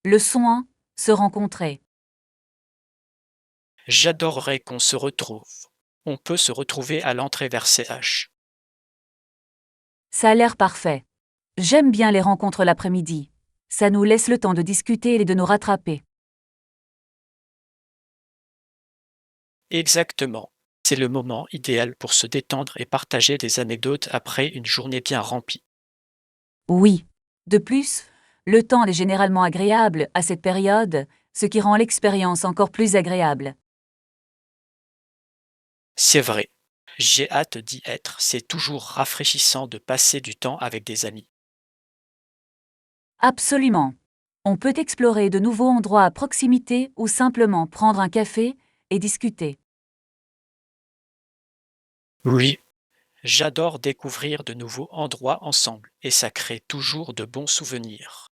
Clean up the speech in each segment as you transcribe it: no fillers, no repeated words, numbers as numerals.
Leçon 1. Se rencontrer. J'adorerais qu'on se retrouve. On peut se retrouver à l'entrée vers CH. Ça a l'air parfait. J'aime bien les rencontres l'après-midi. Ça nous laisse le temps de discuter et de nous rattraper. Exactement. C'est le moment idéal pour se détendre et partager des anecdotes après une journée bien remplie. Oui. De plus, le temps est généralement agréable à cette période, ce qui rend l'expérience encore plus agréable. C'est vrai. J'ai hâte d'y être. C'est toujours rafraîchissant de passer du temps avec des amis. Absolument. On peut explorer de nouveaux endroits à proximité ou simplement prendre un café et discuter. Oui, j'adore découvrir de nouveaux endroits ensemble et ça crée toujours de bons souvenirs.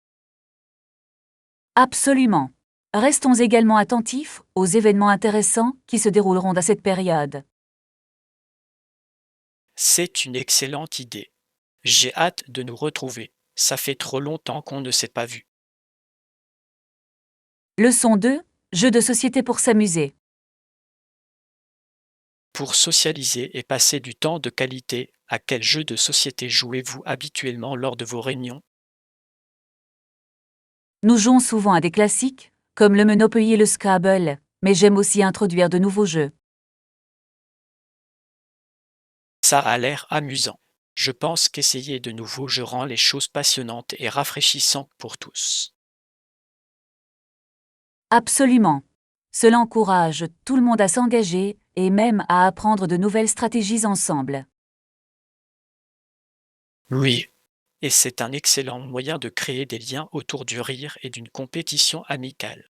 Absolument. Restons également attentifs aux événements intéressants qui se dérouleront à cette période. C'est une excellente idée. J'ai hâte de nous retrouver. Ça fait trop longtemps qu'on ne s'est pas vu. Leçon 2. Jeux de société pour s'amuser. Pour socialiser et passer du temps de qualité, à quel jeu de société jouez-vous habituellement lors de vos réunions? Nous jouons souvent à des classiques, comme le Monopoly et le Scrabble, mais j'aime aussi introduire de nouveaux jeux. Ça a l'air amusant. Je pense qu'essayer de nouveaux jeux rend les choses passionnantes et rafraîchissantes pour tous. Absolument. Cela encourage tout le monde à s'engager et même à apprendre de nouvelles stratégies ensemble. Oui, et c'est un excellent moyen de créer des liens autour du rire et d'une compétition amicale.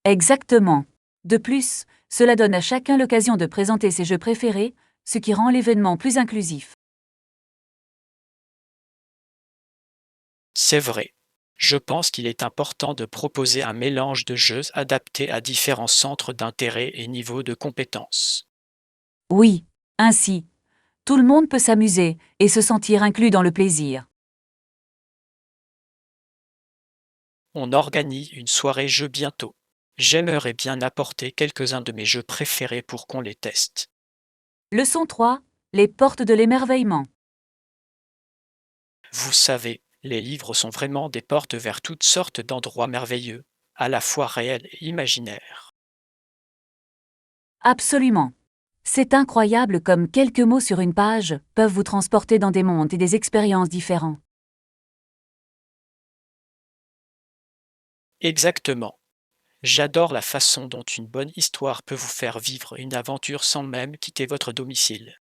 Exactement. De plus, cela donne à chacun l'occasion de présenter ses jeux préférés, ce qui rend l'événement plus inclusif. C'est vrai. Je pense qu'il est important de proposer un mélange de jeux adaptés à différents centres d'intérêt et niveaux de compétences. Oui, ainsi, tout le monde peut s'amuser et se sentir inclus dans le plaisir. On organise une soirée jeux bientôt. J'aimerais bien apporter quelques-uns de mes jeux préférés pour qu'on les teste. Leçon 3. Les portes de l'émerveillement. Vous savez, les livres sont vraiment des portes vers toutes sortes d'endroits merveilleux, à la fois réels et imaginaires. Absolument. C'est incroyable comme quelques mots sur une page peuvent vous transporter dans des mondes et des expériences différents. Exactement. J'adore la façon dont une bonne histoire peut vous faire vivre une aventure sans même quitter votre domicile.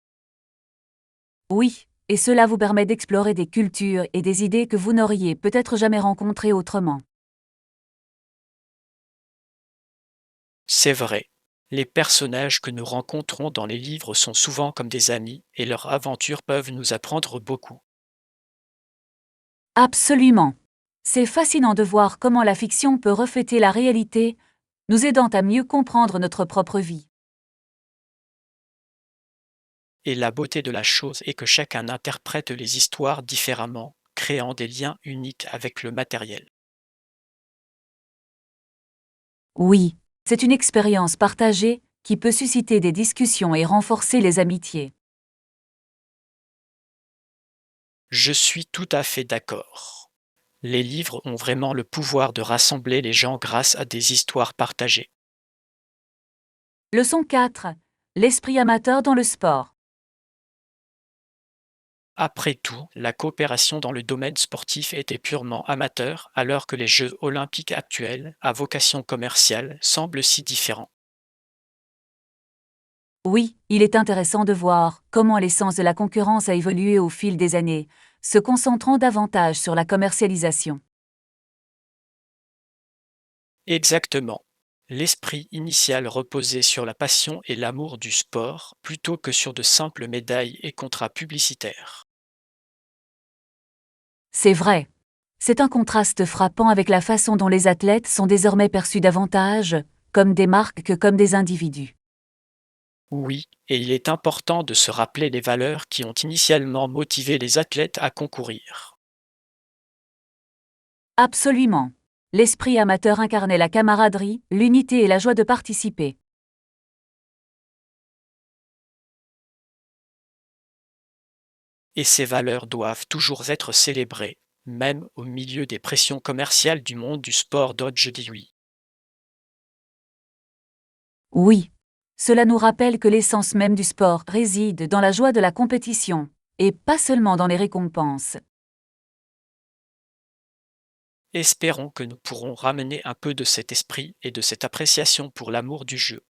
Oui, et cela vous permet d'explorer des cultures et des idées que vous n'auriez peut-être jamais rencontrées autrement. C'est vrai. Les personnages que nous rencontrons dans les livres sont souvent comme des amis et leurs aventures peuvent nous apprendre beaucoup. Absolument. C'est fascinant de voir comment la fiction peut refléter la réalité, nous aidant à mieux comprendre notre propre vie. Et la beauté de la chose est que chacun interprète les histoires différemment, créant des liens uniques avec le matériel. Oui, c'est une expérience partagée qui peut susciter des discussions et renforcer les amitiés. Je suis tout à fait d'accord. Les livres ont vraiment le pouvoir de rassembler les gens grâce à des histoires partagées. Leçon 4. L'esprit amateur dans le sport. Après tout, la coopération dans le domaine sportif était purement amateur, alors que les Jeux olympiques actuels, à vocation commerciale, semblent si différents. Oui, il est intéressant de voir comment l'essence de la concurrence a évolué au fil des années, se concentrant davantage sur la commercialisation. Exactement. L'esprit initial reposait sur la passion et l'amour du sport, plutôt que sur de simples médailles et contrats publicitaires. C'est vrai. C'est un contraste frappant avec la façon dont les athlètes sont désormais perçus davantage comme des marques que comme des individus. Oui, et il est important de se rappeler les valeurs qui ont initialement motivé les athlètes à concourir. Absolument. L'esprit amateur incarnait la camaraderie, l'unité et la joie de participer. Et ces valeurs doivent toujours être célébrées, même au milieu des pressions commerciales du monde du sport. Je dis oui. Oui. Cela nous rappelle que l'essence même du sport réside dans la joie de la compétition, et pas seulement dans les récompenses. Espérons que nous pourrons ramener un peu de cet esprit et de cette appréciation pour l'amour du jeu.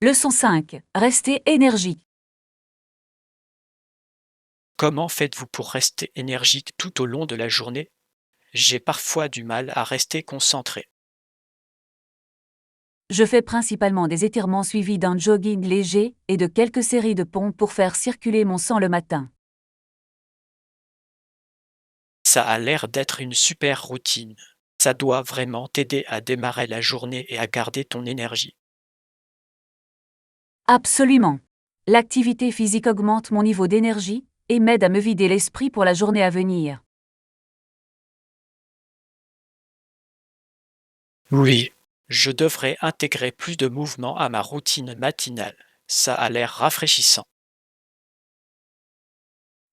Leçon 5. Restez énergique. Comment faites-vous pour rester énergique tout au long de la journée? J'ai parfois du mal à rester concentré. Je fais principalement des étirements suivis d'un jogging léger et de quelques séries de pompes pour faire circuler mon sang le matin. Ça a l'air d'être une super routine. Ça doit vraiment t'aider à démarrer la journée et à garder ton énergie. Absolument. L'activité physique augmente mon niveau d'énergie et m'aide à me vider l'esprit pour la journée à venir. Oui, je devrais intégrer plus de mouvement à ma routine matinale. Ça a l'air rafraîchissant.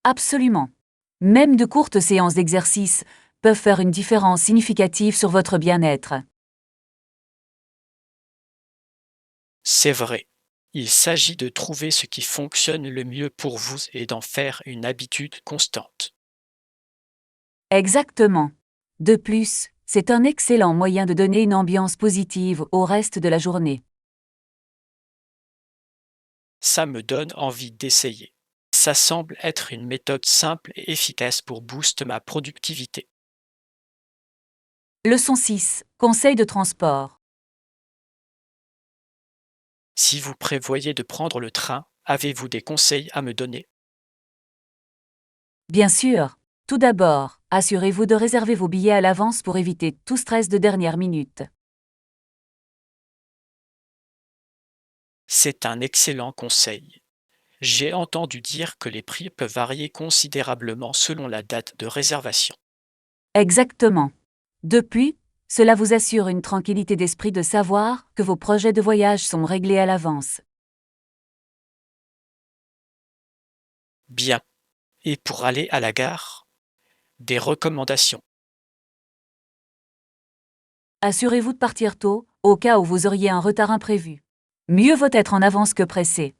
Absolument. Même de courtes séances d'exercice peuvent faire une différence significative sur votre bien-être. C'est vrai. Il s'agit de trouver ce qui fonctionne le mieux pour vous et d'en faire une habitude constante. Exactement. De plus, c'est un excellent moyen de donner une ambiance positive au reste de la journée. Ça me donne envie d'essayer. Ça semble être une méthode simple et efficace pour booster ma productivité. Leçon 6. Conseil de transport. Si vous prévoyez de prendre le train, avez-vous des conseils à me donner? Bien sûr. Tout d'abord, assurez-vous de réserver vos billets à l'avance pour éviter tout stress de dernière minute. C'est un excellent conseil. J'ai entendu dire que les prix peuvent varier considérablement selon la date de réservation. Exactement. Depuis, cela vous assure une tranquillité d'esprit de savoir que vos projets de voyage sont réglés à l'avance. Bien. Et pour aller à la gare, des recommandations. Assurez-vous de partir tôt, au cas où vous auriez un retard imprévu. Mieux vaut être en avance que pressé.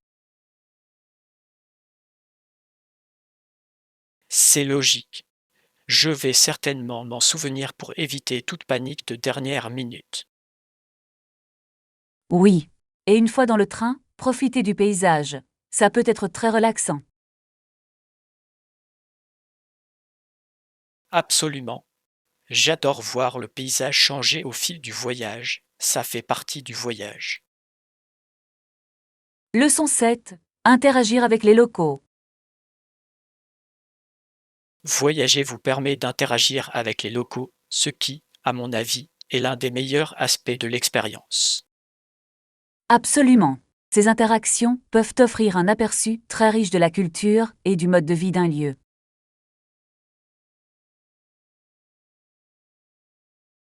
C'est logique. Je vais certainement m'en souvenir pour éviter toute panique de dernière minute. Oui. Et une fois dans le train, profitez du paysage. Ça peut être très relaxant. Absolument. J'adore voir le paysage changer au fil du voyage. Ça fait partie du voyage. Leçon 7. Interagir avec les locaux. Voyager vous permet d'interagir avec les locaux, ce qui, à mon avis, est l'un des meilleurs aspects de l'expérience. Absolument. Ces interactions peuvent offrir un aperçu très riche de la culture et du mode de vie d'un lieu.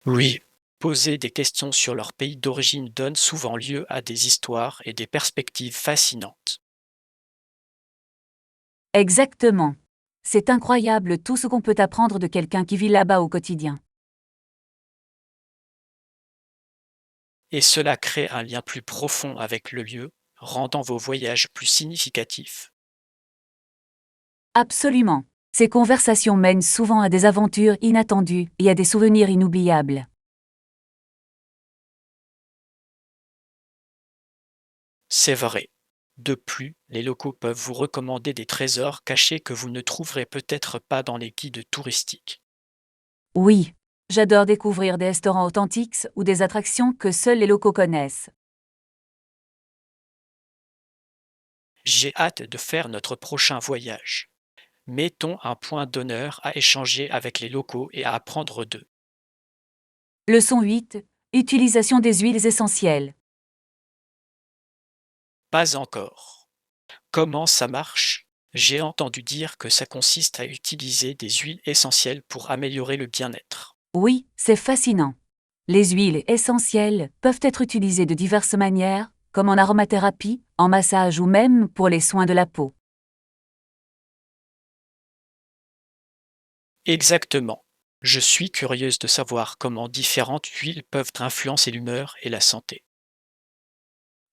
Oui, poser des questions sur leur pays d'origine donne souvent lieu à des histoires et des perspectives fascinantes. Exactement. C'est incroyable tout ce qu'on peut apprendre de quelqu'un qui vit là-bas au quotidien. Et cela crée un lien plus profond avec le lieu, rendant vos voyages plus significatifs. Absolument. Ces conversations mènent souvent à des aventures inattendues et à des souvenirs inoubliables. C'est vrai. De plus, les locaux peuvent vous recommander des trésors cachés que vous ne trouverez peut-être pas dans les guides touristiques. Oui. J'adore découvrir des restaurants authentiques ou des attractions que seuls les locaux connaissent. J'ai hâte de faire notre prochain voyage. Mettons un point d'honneur à échanger avec les locaux et à apprendre d'eux. Leçon 8. Utilisation des huiles essentielles. Pas encore. Comment ça marche? J'ai entendu dire que ça consiste à utiliser des huiles essentielles pour améliorer le bien-être. Oui, c'est fascinant. Les huiles essentielles peuvent être utilisées de diverses manières, comme en aromathérapie, en massage ou même pour les soins de la peau. Exactement. Je suis curieuse de savoir comment différentes huiles peuvent influencer l'humeur et la santé.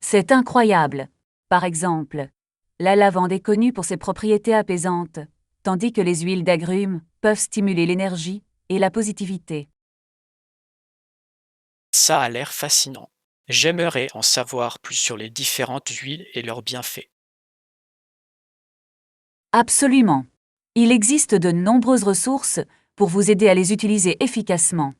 C'est incroyable. Par exemple, la lavande est connue pour ses propriétés apaisantes, tandis que les huiles d'agrumes peuvent stimuler l'énergie et la positivité. Ça a l'air fascinant. J'aimerais en savoir plus sur les différentes huiles et leurs bienfaits. Absolument. Il existe de nombreuses ressources pour vous aider à les utiliser efficacement.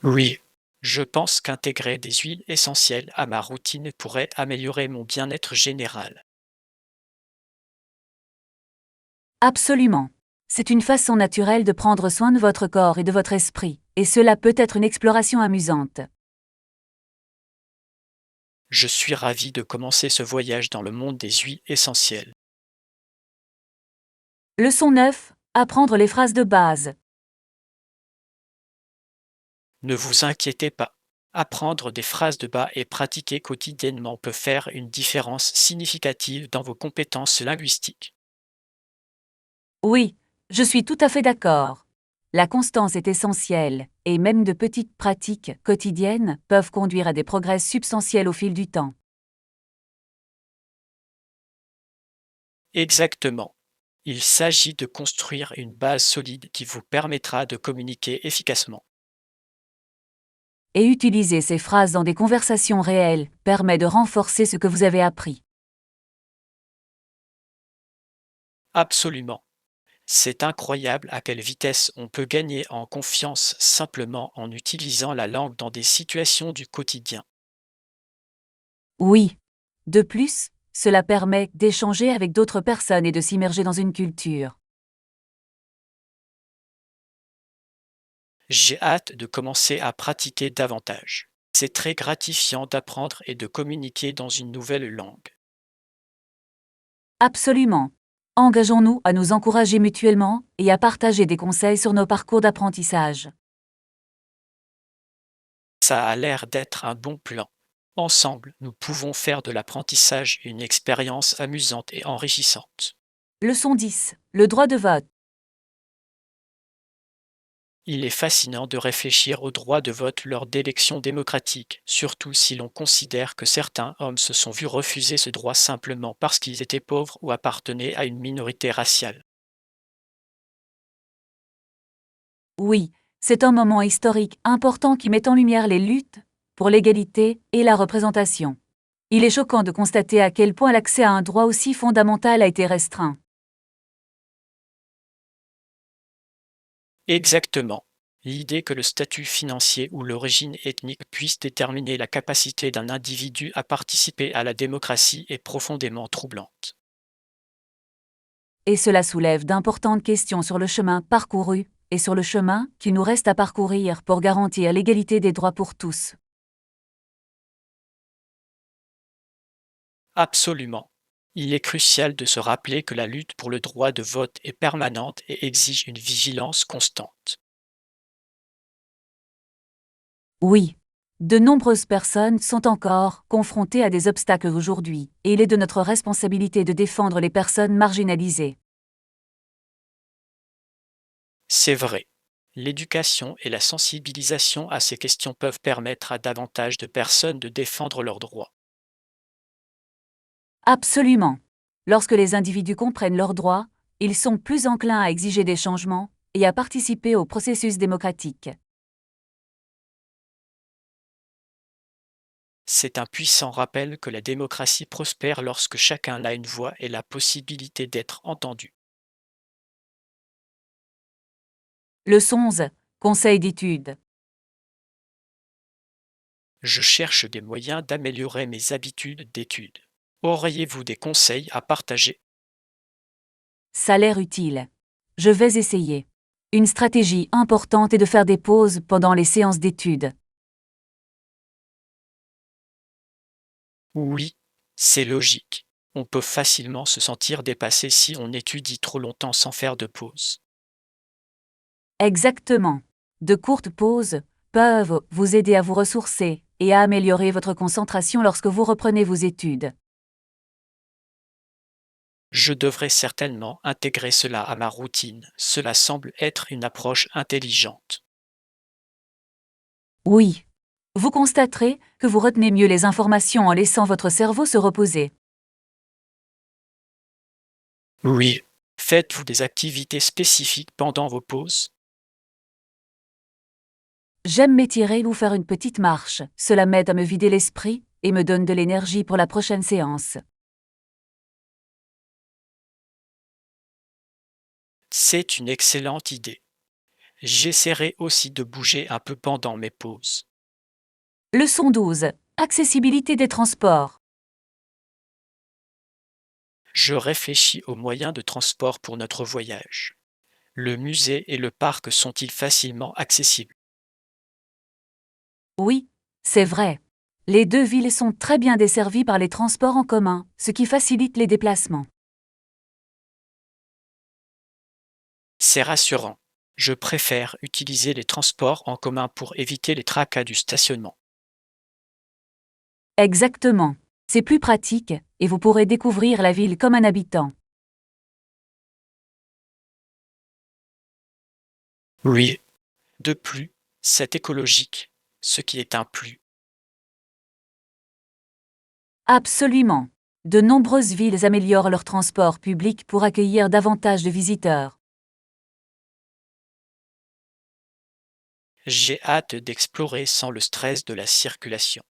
Oui, je pense qu'intégrer des huiles essentielles à ma routine pourrait améliorer mon bien-être général. Absolument. C'est une façon naturelle de prendre soin de votre corps et de votre esprit, et cela peut être une exploration amusante. Je suis ravi de commencer ce voyage dans le monde des huiles essentielles. Leçon 9. Apprendre les phrases de base. Ne vous inquiétez pas. Apprendre des phrases de bas et pratiquer quotidiennement peut faire une différence significative dans vos compétences linguistiques. Oui, je suis tout à fait d'accord. La constance est essentielle, et même de petites pratiques quotidiennes peuvent conduire à des progrès substantiels au fil du temps. Exactement. Il s'agit de construire une base solide qui vous permettra de communiquer efficacement. Et utiliser ces phrases dans des conversations réelles permet de renforcer ce que vous avez appris. Absolument. C'est incroyable à quelle vitesse on peut gagner en confiance simplement en utilisant la langue dans des situations du quotidien. Oui. De plus, cela permet d'échanger avec d'autres personnes et de s'immerger dans une culture. J'ai hâte de commencer à pratiquer davantage. C'est très gratifiant d'apprendre et de communiquer dans une nouvelle langue. Absolument. Engageons-nous à nous encourager mutuellement et à partager des conseils sur nos parcours d'apprentissage. Ça a l'air d'être un bon plan. Ensemble, nous pouvons faire de l'apprentissage une expérience amusante et enrichissante. Leçon 10. Le droit de vote. Il est fascinant de réfléchir au droit de vote lors d'élections démocratiques, surtout si l'on considère que certains hommes se sont vus refuser ce droit simplement parce qu'ils étaient pauvres ou appartenaient à une minorité raciale. Oui, c'est un moment historique important qui met en lumière les luttes pour l'égalité et la représentation. Il est choquant de constater à quel point l'accès à un droit aussi fondamental a été restreint. Exactement. L'idée que le statut financier ou l'origine ethnique puisse déterminer la capacité d'un individu à participer à la démocratie est profondément troublante. Et cela soulève d'importantes questions sur le chemin parcouru et sur le chemin qu'il nous reste à parcourir pour garantir l'égalité des droits pour tous. Absolument. Il est crucial de se rappeler que la lutte pour le droit de vote est permanente et exige une vigilance constante. Oui, de nombreuses personnes sont encore confrontées à des obstacles aujourd'hui, et il est de notre responsabilité de défendre les personnes marginalisées. C'est vrai. L'éducation et la sensibilisation à ces questions peuvent permettre à davantage de personnes de défendre leurs droits. Absolument. Lorsque les individus comprennent leurs droits, ils sont plus enclins à exiger des changements et à participer au processus démocratique. C'est un puissant rappel que la démocratie prospère lorsque chacun a une voix et la possibilité d'être entendu. Leçon 11. Conseil d'étude. Je cherche des moyens d'améliorer mes habitudes d'études. Auriez-vous des conseils à partager? Ça a l'air utile. Je vais essayer. Une stratégie importante est de faire des pauses pendant les séances d'études. Oui, c'est logique. On peut facilement se sentir dépassé si on étudie trop longtemps sans faire de pause. Exactement. De courtes pauses peuvent vous aider à vous ressourcer et à améliorer votre concentration lorsque vous reprenez vos études. Je devrais certainement intégrer cela à ma routine. Cela semble être une approche intelligente. Oui. Vous constaterez que vous retenez mieux les informations en laissant votre cerveau se reposer. Oui. Faites-vous des activités spécifiques pendant vos pauses? J'aime m'étirer ou faire une petite marche. Cela m'aide à me vider l'esprit et me donne de l'énergie pour la prochaine séance. C'est une excellente idée. J'essaierai aussi de bouger un peu pendant mes pauses. Leçon 12. Accessibilité des transports. Je réfléchis aux moyens de transport pour notre voyage. Le musée et le parc sont-ils facilement accessibles? Oui, c'est vrai. Les deux villes sont très bien desservies par les transports en commun, ce qui facilite les déplacements. C'est rassurant. Je préfère utiliser les transports en commun pour éviter les tracas du stationnement. Exactement. C'est plus pratique et vous pourrez découvrir la ville comme un habitant. Oui. De plus, c'est écologique, ce qui est un plus. Absolument. De nombreuses villes améliorent leur transport public pour accueillir davantage de visiteurs. J'ai hâte d'explorer sans le stress de la circulation.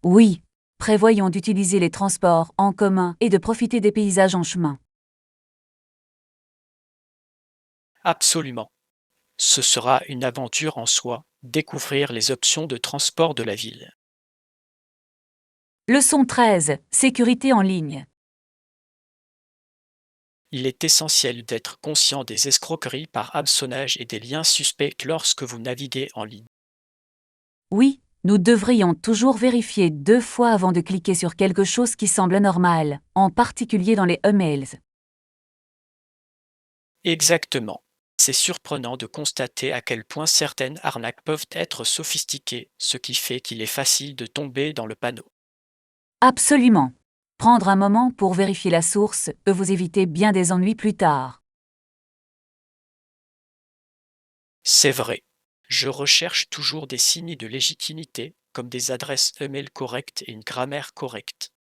Oui, prévoyons d'utiliser les transports en commun et de profiter des paysages en chemin. Absolument. Ce sera une aventure en soi, découvrir les options de transport de la ville. Leçon 13. Sécurité en ligne. Il est essentiel d'être conscient des escroqueries par hameçonnage et des liens suspects lorsque vous naviguez en ligne. Oui, nous devrions toujours vérifier 2 fois avant de cliquer sur quelque chose qui semble anormal, en particulier dans les emails. Exactement. C'est surprenant de constater à quel point certaines arnaques peuvent être sophistiquées, ce qui fait qu'il est facile de tomber dans le panneau. Absolument. Prendre un moment pour vérifier la source peut vous éviter bien des ennuis plus tard. C'est vrai. Je recherche toujours des signes de légitimité, comme des adresses email correctes et une grammaire correcte.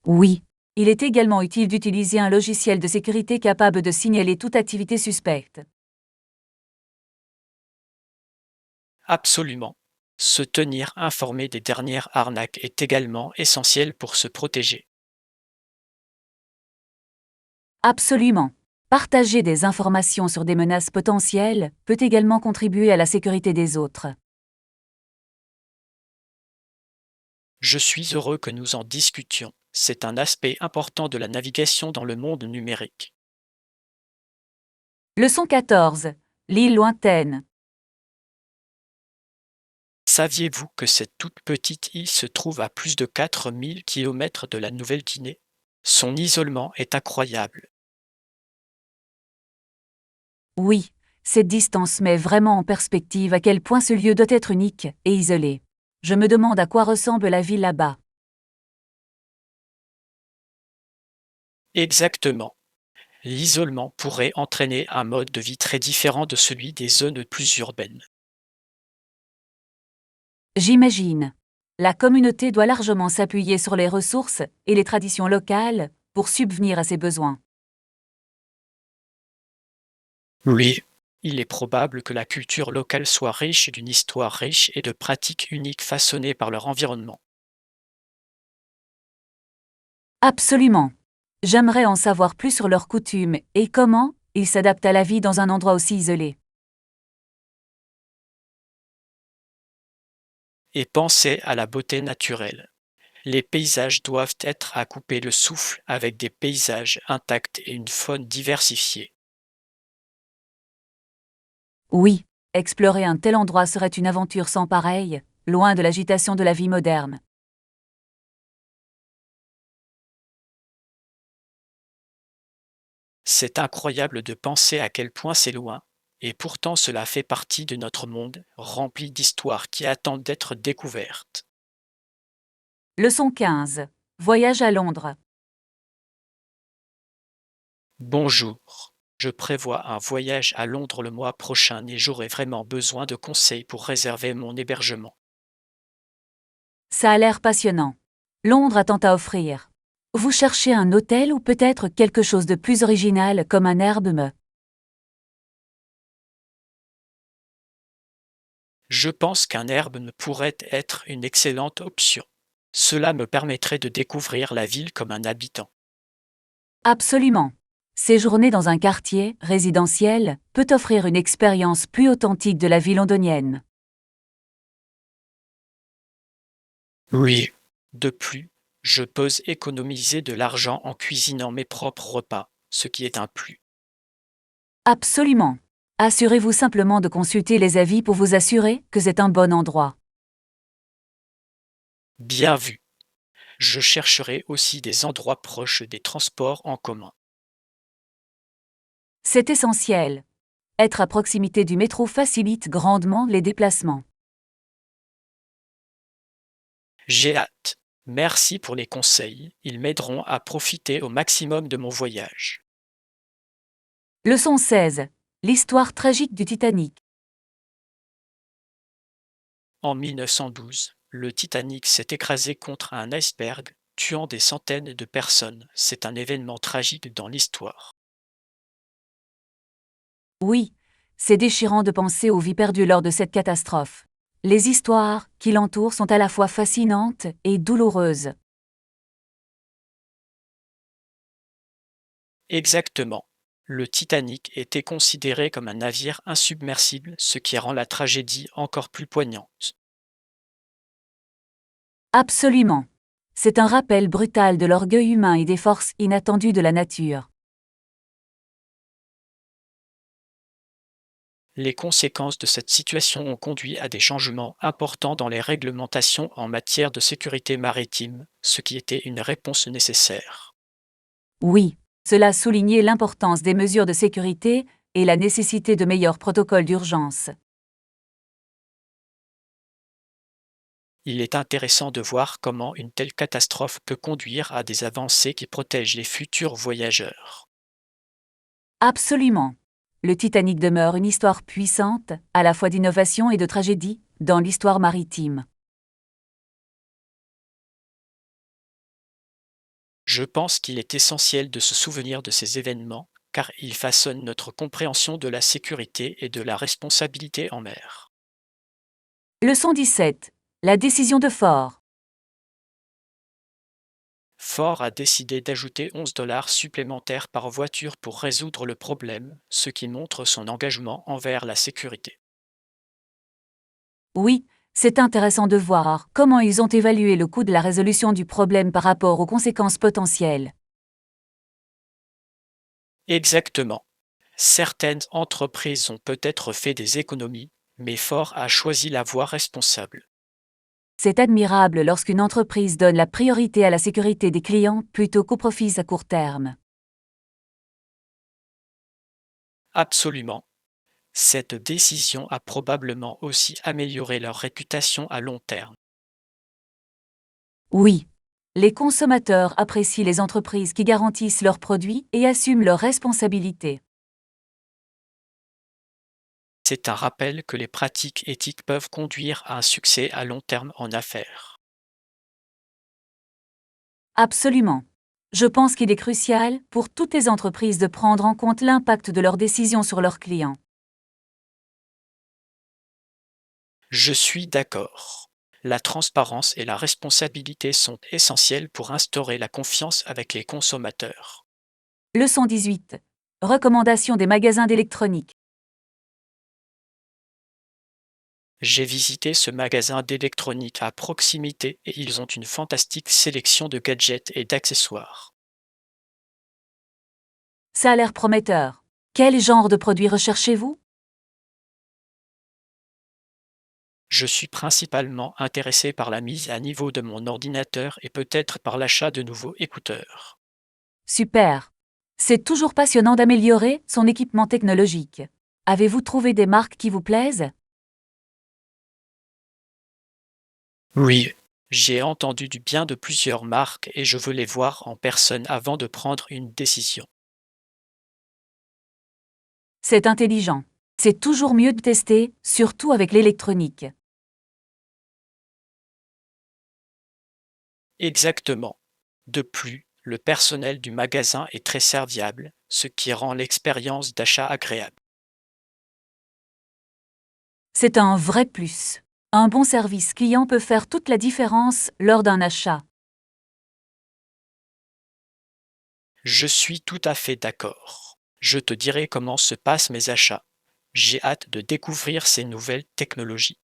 Oui. Il est également utile d'utiliser un logiciel de sécurité capable de signaler toute activité suspecte. Absolument. Se tenir informé des dernières arnaques est également essentiel pour se protéger. Absolument. Partager des informations sur des menaces potentielles peut également contribuer à la sécurité des autres. Je suis heureux que nous en discutions. C'est un aspect important de la navigation dans le monde numérique. Leçon 14. L'île lointaine. Saviez-vous que cette toute petite île se trouve à plus de 4000 km de la Nouvelle-Guinée? Son isolement est incroyable. Oui, cette distance met vraiment en perspective à quel point ce lieu doit être unique et isolé. Je me demande à quoi ressemble la ville là-bas. Exactement. L'isolement pourrait entraîner un mode de vie très différent de celui des zones plus urbaines. J'imagine. La communauté doit largement s'appuyer sur les ressources et les traditions locales pour subvenir à ses besoins. Oui, il est probable que la culture locale soit riche d'une histoire riche et de pratiques uniques façonnées par leur environnement. Absolument. J'aimerais en savoir plus sur leurs coutumes et comment ils s'adaptent à la vie dans un endroit aussi isolé. Et pensez à la beauté naturelle. Les paysages doivent être à couper le souffle avec des paysages intacts et une faune diversifiée. Oui, explorer un tel endroit serait une aventure sans pareille, loin de l'agitation de la vie moderne. C'est incroyable de penser à quel point c'est loin, et pourtant cela fait partie de notre monde, rempli d'histoires qui attendent d'être découvertes. Leçon 15. Voyage à Londres. Bonjour. Je prévois un voyage à Londres le mois prochain et j'aurai vraiment besoin de conseils pour réserver mon hébergement. Ça a l'air passionnant. Londres a tant à offrir. Vous cherchez un hôtel ou peut-être quelque chose de plus original comme un Airbnb? Je pense qu'un Airbnb pourrait être une excellente option. Cela me permettrait de découvrir la ville comme un habitant. Absolument. Séjourner dans un quartier résidentiel peut offrir une expérience plus authentique de la vie londonienne. Oui. De plus, je peux économiser de l'argent en cuisinant mes propres repas, ce qui est un plus. Absolument. Assurez-vous simplement de consulter les avis pour vous assurer que c'est un bon endroit. Bien vu. Je chercherai aussi des endroits proches des transports en commun. C'est essentiel. Être à proximité du métro facilite grandement les déplacements. J'ai hâte. Merci pour les conseils, ils m'aideront à profiter au maximum de mon voyage. Leçon 16. L'histoire tragique du Titanic. En 1912, le Titanic s'est écrasé contre un iceberg, tuant des centaines de personnes. C'est un événement tragique dans l'histoire. Oui, c'est déchirant de penser aux vies perdues lors de cette catastrophe. Les histoires qui l'entourent sont à la fois fascinantes et douloureuses. Exactement. Le Titanic était considéré comme un navire insubmersible, ce qui rend la tragédie encore plus poignante. Absolument. C'est un rappel brutal de l'orgueil humain et des forces inattendues de la nature. Les conséquences de cette situation ont conduit à des changements importants dans les réglementations en matière de sécurité maritime, ce qui était une réponse nécessaire. Oui, cela a souligné l'importance des mesures de sécurité et la nécessité de meilleurs protocoles d'urgence. Il est intéressant de voir comment une telle catastrophe peut conduire à des avancées qui protègent les futurs voyageurs. Absolument. Le Titanic demeure une histoire puissante, à la fois d'innovation et de tragédie, dans l'histoire maritime. Je pense qu'il est essentiel de se souvenir de ces événements, car ils façonnent notre compréhension de la sécurité et de la responsabilité en mer. Leçon 17. La décision de Ford. Ford a décidé d'ajouter 11 $ supplémentaires par voiture pour résoudre le problème, ce qui montre son engagement envers la sécurité. Oui, c'est intéressant de voir comment ils ont évalué le coût de la résolution du problème par rapport aux conséquences potentielles. Exactement. Certaines entreprises ont peut-être fait des économies, mais Ford a choisi la voie responsable. C'est admirable lorsqu'une entreprise donne la priorité à la sécurité des clients plutôt qu'aux profits à court terme. Absolument. Cette décision a probablement aussi amélioré leur réputation à long terme. Oui, les consommateurs apprécient les entreprises qui garantissent leurs produits et assument leurs responsabilités. C'est un rappel que les pratiques éthiques peuvent conduire à un succès à long terme en affaires. Absolument. Je pense qu'il est crucial pour toutes les entreprises de prendre en compte l'impact de leurs décisions sur leurs clients. Je suis d'accord. La transparence et la responsabilité sont essentielles pour instaurer la confiance avec les consommateurs. Leçon 18. Recommandation des magasins d'électronique. J'ai visité ce magasin d'électronique à proximité et ils ont une fantastique sélection de gadgets et d'accessoires. Ça a l'air prometteur. Quel genre de produits recherchez-vous? Je suis principalement intéressé par la mise à niveau de mon ordinateur et peut-être par l'achat de nouveaux écouteurs. Super. C'est toujours passionnant d'améliorer son équipement technologique. Avez-vous trouvé des marques qui vous plaisent? Oui, j'ai entendu du bien de plusieurs marques et je veux les voir en personne avant de prendre une décision. C'est intelligent. C'est toujours mieux de tester, surtout avec l'électronique. Exactement. De plus, le personnel du magasin est très serviable, ce qui rend l'expérience d'achat agréable. C'est un vrai plus. Un bon service client peut faire toute la différence lors d'un achat. Je suis tout à fait d'accord. Je te dirai comment se passent mes achats. J'ai hâte de découvrir ces nouvelles technologies.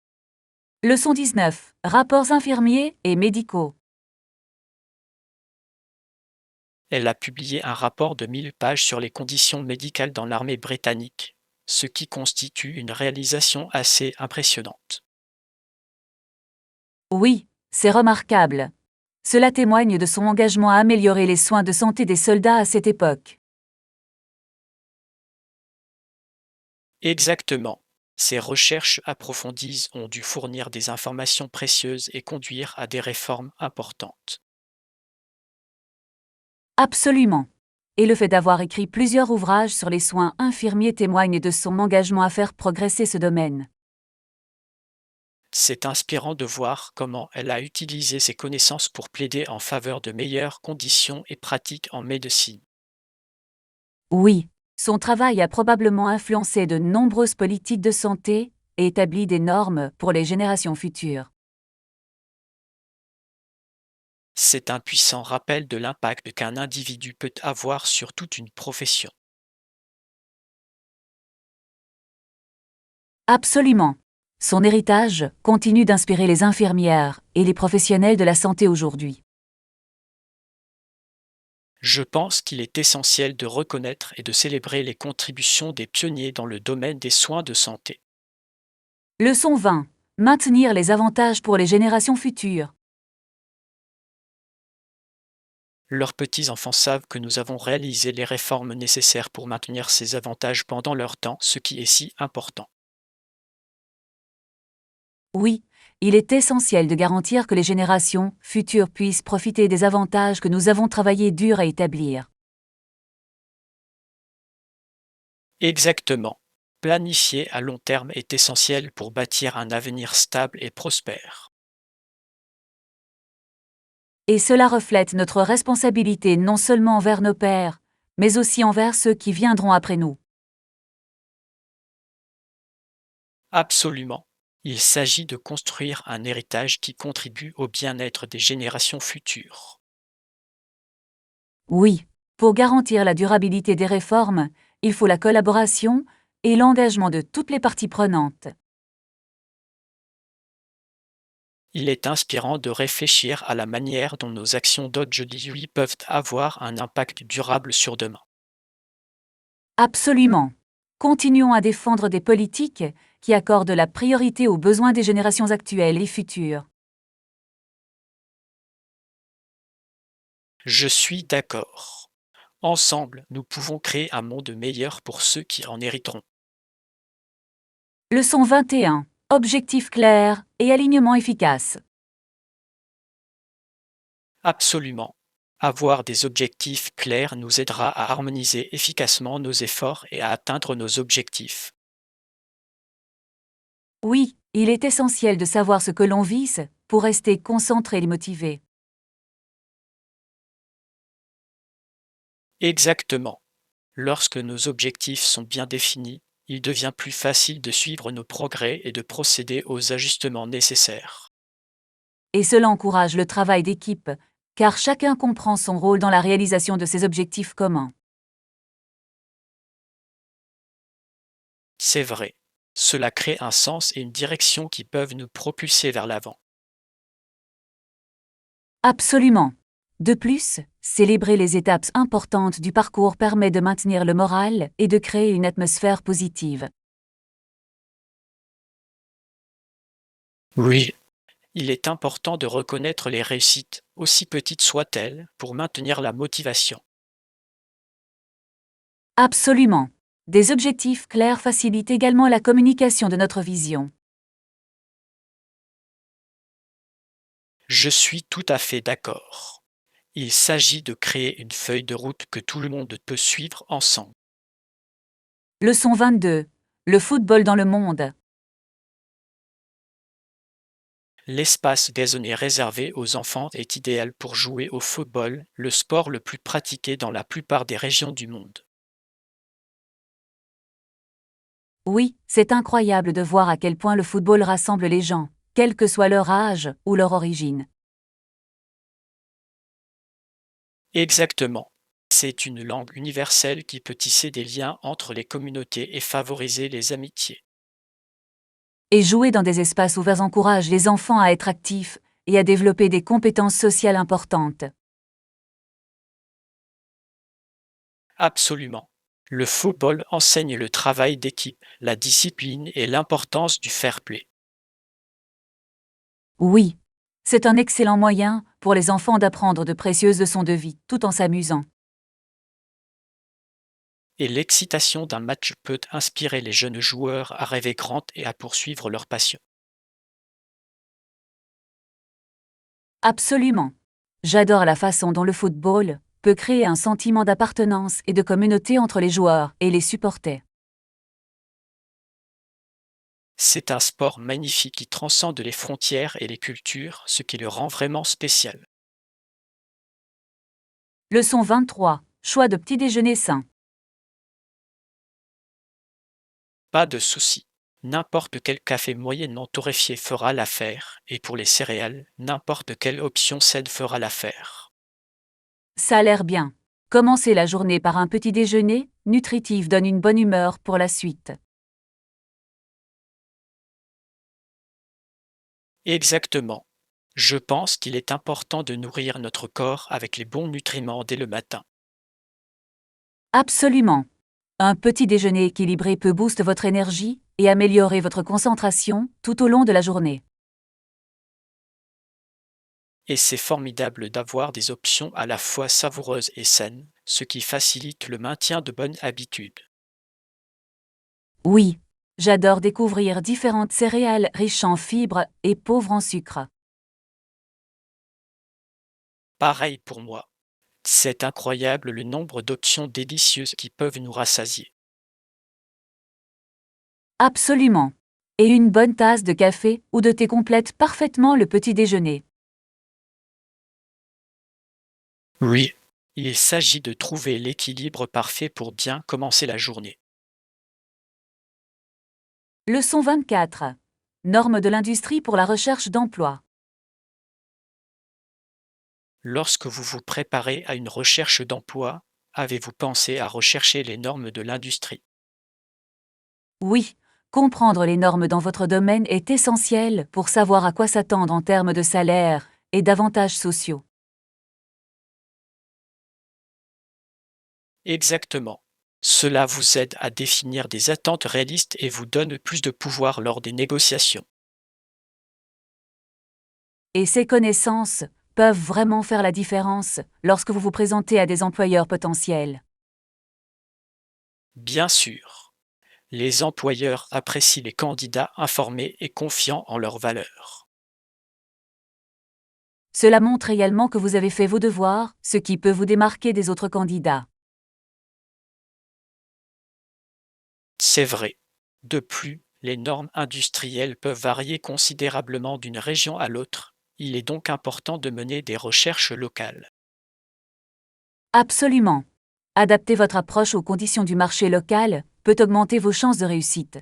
Leçon 19. Rapports infirmiers et médicaux. Elle a publié un rapport de 1000 pages sur les conditions médicales dans l'armée britannique, ce qui constitue une réalisation assez impressionnante. Oui, c'est remarquable. Cela témoigne de son engagement à améliorer les soins de santé des soldats à cette époque. Exactement. Ces recherches approfondies ont dû fournir des informations précieuses et conduire à des réformes importantes. Absolument. Et le fait d'avoir écrit plusieurs ouvrages sur les soins infirmiers témoigne de son engagement à faire progresser ce domaine. C'est inspirant de voir comment elle a utilisé ses connaissances pour plaider en faveur de meilleures conditions et pratiques en médecine. Oui, son travail a probablement influencé de nombreuses politiques de santé et établi des normes pour les générations futures. C'est un puissant rappel de l'impact qu'un individu peut avoir sur toute une profession. Absolument. Son héritage continue d'inspirer les infirmières et les professionnels de la santé aujourd'hui. Je pense qu'il est essentiel de reconnaître et de célébrer les contributions des pionniers dans le domaine des soins de santé. Leçon 20. Maintenir les avantages pour les générations futures. Leurs petits-enfants savent que nous avons réalisé les réformes nécessaires pour maintenir ces avantages pendant leur temps, ce qui est si important. Oui, il est essentiel de garantir que les générations futures puissent profiter des avantages que nous avons travaillé dur à établir. Exactement. Planifier à long terme est essentiel pour bâtir un avenir stable et prospère. Et cela reflète notre responsabilité non seulement envers nos pères, mais aussi envers ceux qui viendront après nous. Absolument. Il s'agit de construire un héritage qui contribue au bien-être des générations futures. Oui, pour garantir la durabilité des réformes, il faut la collaboration et l'engagement de toutes les parties prenantes. Il est inspirant de réfléchir à la manière dont nos actions d'aujourd'hui peuvent avoir un impact durable sur demain. Absolument. Continuons à défendre des politiques qui accordent la priorité aux besoins des générations actuelles et futures. Je suis d'accord. Ensemble, nous pouvons créer un monde meilleur pour ceux qui en hériteront. Leçon 21. Objectifs clairs et alignement efficace. Absolument. Avoir des objectifs clairs nous aidera à harmoniser efficacement nos efforts et à atteindre nos objectifs. Oui, il est essentiel de savoir ce que l'on vise pour rester concentré et motivé. Exactement. Lorsque nos objectifs sont bien définis, il devient plus facile de suivre nos progrès et de procéder aux ajustements nécessaires. Et cela encourage le travail d'équipe, car chacun comprend son rôle dans la réalisation de ses objectifs communs. C'est vrai. Cela crée un sens et une direction qui peuvent nous propulser vers l'avant. Absolument. De plus, célébrer les étapes importantes du parcours permet de maintenir le moral et de créer une atmosphère positive. Oui, il est important de reconnaître les réussites, aussi petites soient-elles, pour maintenir la motivation. Absolument. Des objectifs clairs facilitent également la communication de notre vision. Je suis tout à fait d'accord. Il s'agit de créer une feuille de route que tout le monde peut suivre ensemble. Leçon 22. Le football dans le monde. L'espace gazonné réservé aux enfants est idéal pour jouer au football, le sport le plus pratiqué dans la plupart des régions du monde. Oui, c'est incroyable de voir à quel point le football rassemble les gens, quel que soit leur âge ou leur origine. Exactement. C'est une langue universelle qui peut tisser des liens entre les communautés et favoriser les amitiés. Et jouer dans des espaces ouverts encourage les enfants à être actifs et à développer des compétences sociales importantes. Absolument. Le football enseigne le travail d'équipe, la discipline et l'importance du fair play. Oui, c'est un excellent moyen pour les enfants d'apprendre de précieuses leçons de vie tout en s'amusant. Et l'excitation d'un match peut inspirer les jeunes joueurs à rêver grand et à poursuivre leur passion. Absolument. J'adore la façon dont le football peut créer un sentiment d'appartenance et de communauté entre les joueurs et les supporters. C'est un sport magnifique qui transcende les frontières et les cultures, ce qui le rend vraiment spécial. Leçon 23. Choix de petit déjeuner sain. Pas de souci. N'importe quel café moyennement torréfié fera l'affaire, et pour les céréales, n'importe quelle option saine fera l'affaire. Ça a l'air bien. Commencer la journée par un petit déjeuner nutritif donne une bonne humeur pour la suite. Exactement. Je pense qu'il est important de nourrir notre corps avec les bons nutriments dès le matin. Absolument. Un petit déjeuner équilibré peut booster votre énergie et améliorer votre concentration tout au long de la journée. Et c'est formidable d'avoir des options à la fois savoureuses et saines, ce qui facilite le maintien de bonnes habitudes. Oui, j'adore découvrir différentes céréales riches en fibres et pauvres en sucre. Pareil pour moi. C'est incroyable le nombre d'options délicieuses qui peuvent nous rassasier. Absolument. Et une bonne tasse de café ou de thé complète parfaitement le petit déjeuner. Oui, il s'agit de trouver l'équilibre parfait pour bien commencer la journée. Leçon 24. Normes de l'industrie pour la recherche d'emploi. Lorsque vous vous préparez à une recherche d'emploi, avez-vous pensé à rechercher les normes de l'industrie? Oui, comprendre les normes dans votre domaine est essentiel pour savoir à quoi s'attendre en termes de salaire et d'avantages sociaux. Exactement. Cela vous aide à définir des attentes réalistes et vous donne plus de pouvoir lors des négociations. Et ces connaissances peuvent vraiment faire la différence lorsque vous vous présentez à des employeurs potentiels. Bien sûr, les employeurs apprécient les candidats informés et confiants en leurs valeurs. Cela montre également que vous avez fait vos devoirs, ce qui peut vous démarquer des autres candidats. C'est vrai. De plus, les normes industrielles peuvent varier considérablement d'une région à l'autre. Il est donc important de mener des recherches locales. Absolument. Adapter votre approche aux conditions du marché local peut augmenter vos chances de réussite.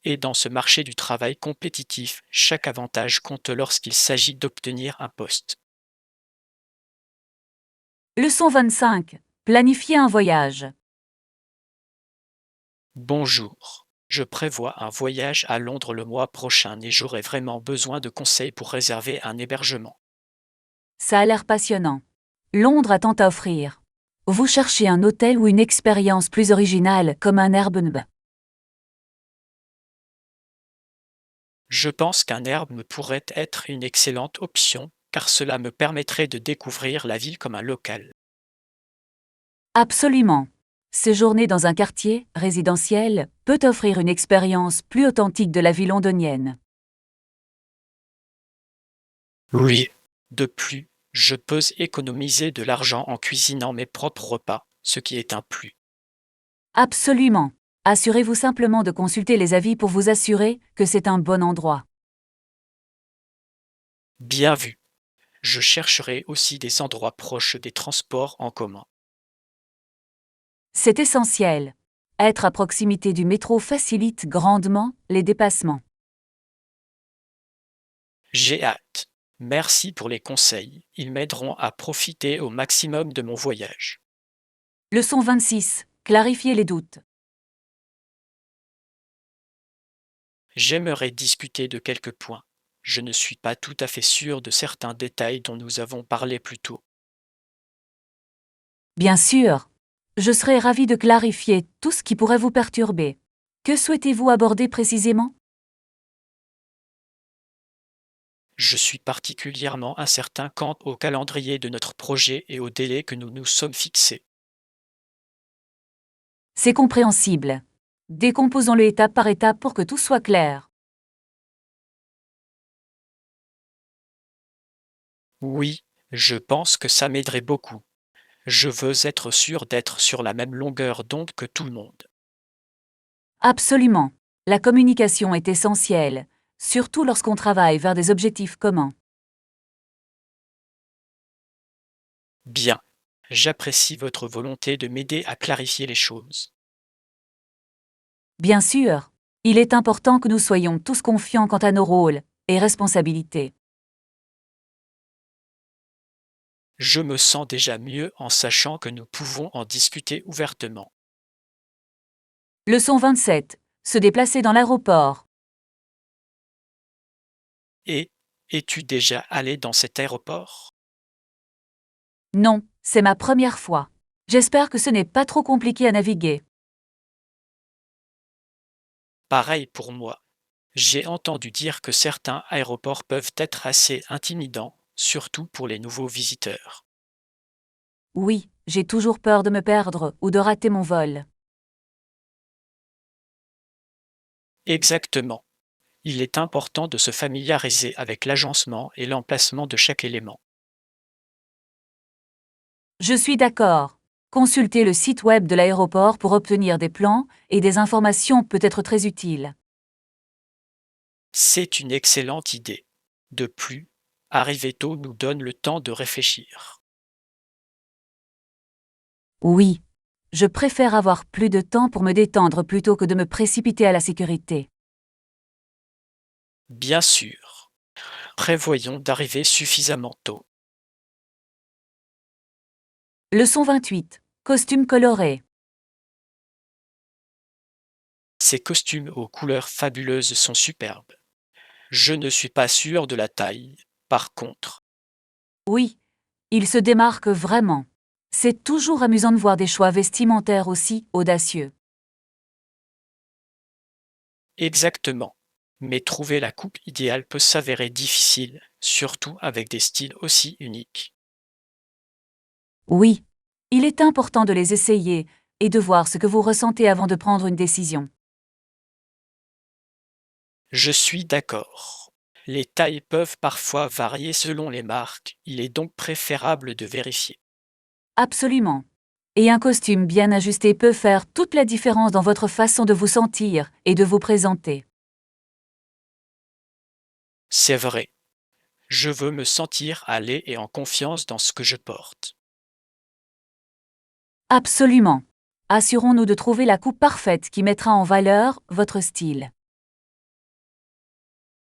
Et dans ce marché du travail compétitif, chaque avantage compte lorsqu'il s'agit d'obtenir un poste. Leçon 25. Planifier un voyage. Bonjour. Je prévois un voyage à Londres le mois prochain et j'aurai vraiment besoin de conseils pour réserver un hébergement. Ça a l'air passionnant. Londres a tant à offrir. Vous cherchez un hôtel ou une expérience plus originale comme un Airbnb. Je pense qu'un Airbnb pourrait être une excellente option, car cela me permettrait de découvrir la ville comme un local. Absolument. Séjourner dans un quartier résidentiel peut offrir une expérience plus authentique de la vie londonienne. Oui. De plus, je peux économiser de l'argent en cuisinant mes propres repas, ce qui est un plus. Absolument. Assurez-vous simplement de consulter les avis pour vous assurer que c'est un bon endroit. Bien vu. Je chercherai aussi des endroits proches des transports en commun. C'est essentiel. Être à proximité du métro facilite grandement les dépassements. J'ai hâte. Merci pour les conseils. Ils m'aideront à profiter au maximum de mon voyage. Leçon 26. Clarifier les doutes. J'aimerais discuter de quelques points. Je ne suis pas tout à fait sûr de certains détails dont nous avons parlé plus tôt. Bien sûr. Je serai ravi de clarifier tout ce qui pourrait vous perturber. Que souhaitez-vous aborder précisément? Je suis particulièrement incertain quant au calendrier de notre projet et au délai que nous nous sommes fixés. C'est compréhensible. Décomposons-le étape par étape pour que tout soit clair. Oui, je pense que ça m'aiderait beaucoup. Je veux être sûr d'être sur la même longueur d'onde que tout le monde. Absolument. La communication est essentielle, surtout lorsqu'on travaille vers des objectifs communs. Bien. J'apprécie votre volonté de m'aider à clarifier les choses. Bien sûr, il est important que nous soyons tous confiants quant à nos rôles et responsabilités. Je me sens déjà mieux en sachant que nous pouvons en discuter ouvertement. Leçon 27. Se déplacer dans l'aéroport. Et es-tu déjà allé dans cet aéroport? Non, c'est ma première fois. J'espère que ce n'est pas trop compliqué à naviguer. Pareil pour moi. J'ai entendu dire que certains aéroports peuvent être assez intimidants, surtout pour les nouveaux visiteurs. Oui, j'ai toujours peur de me perdre ou de rater mon vol. Exactement. Il est important de se familiariser avec l'agencement et l'emplacement de chaque élément. Je suis d'accord. Consulter le site web de l'aéroport pour obtenir des plans et des informations peut être très utile. C'est une excellente idée. De plus, arriver tôt nous donne le temps de réfléchir. Oui, je préfère avoir plus de temps pour me détendre plutôt que de me précipiter à la sécurité. Bien sûr. Prévoyons d'arriver suffisamment tôt. Leçon 28. Costume coloré. Ces costumes aux couleurs fabuleuses sont superbes. Je ne suis pas sûr de la taille. Par contre, Oui, il se démarque vraiment. C'est toujours amusant de voir des choix vestimentaires aussi audacieux. exactement. Mais trouver la coupe idéale peut s'avérer difficile, surtout avec des styles aussi uniques. Oui, il est important de les essayer et de voir ce que vous ressentez avant de prendre une décision. Je suis d'accord. Les tailles peuvent parfois varier selon les marques, il est donc préférable de vérifier. Absolument. Et un costume bien ajusté peut faire toute la différence dans votre façon de vous sentir et de vous présenter. C'est vrai, je veux me sentir à l'aise et en confiance dans ce que je porte. Absolument. Assurons-nous de trouver la coupe parfaite qui mettra en valeur votre style.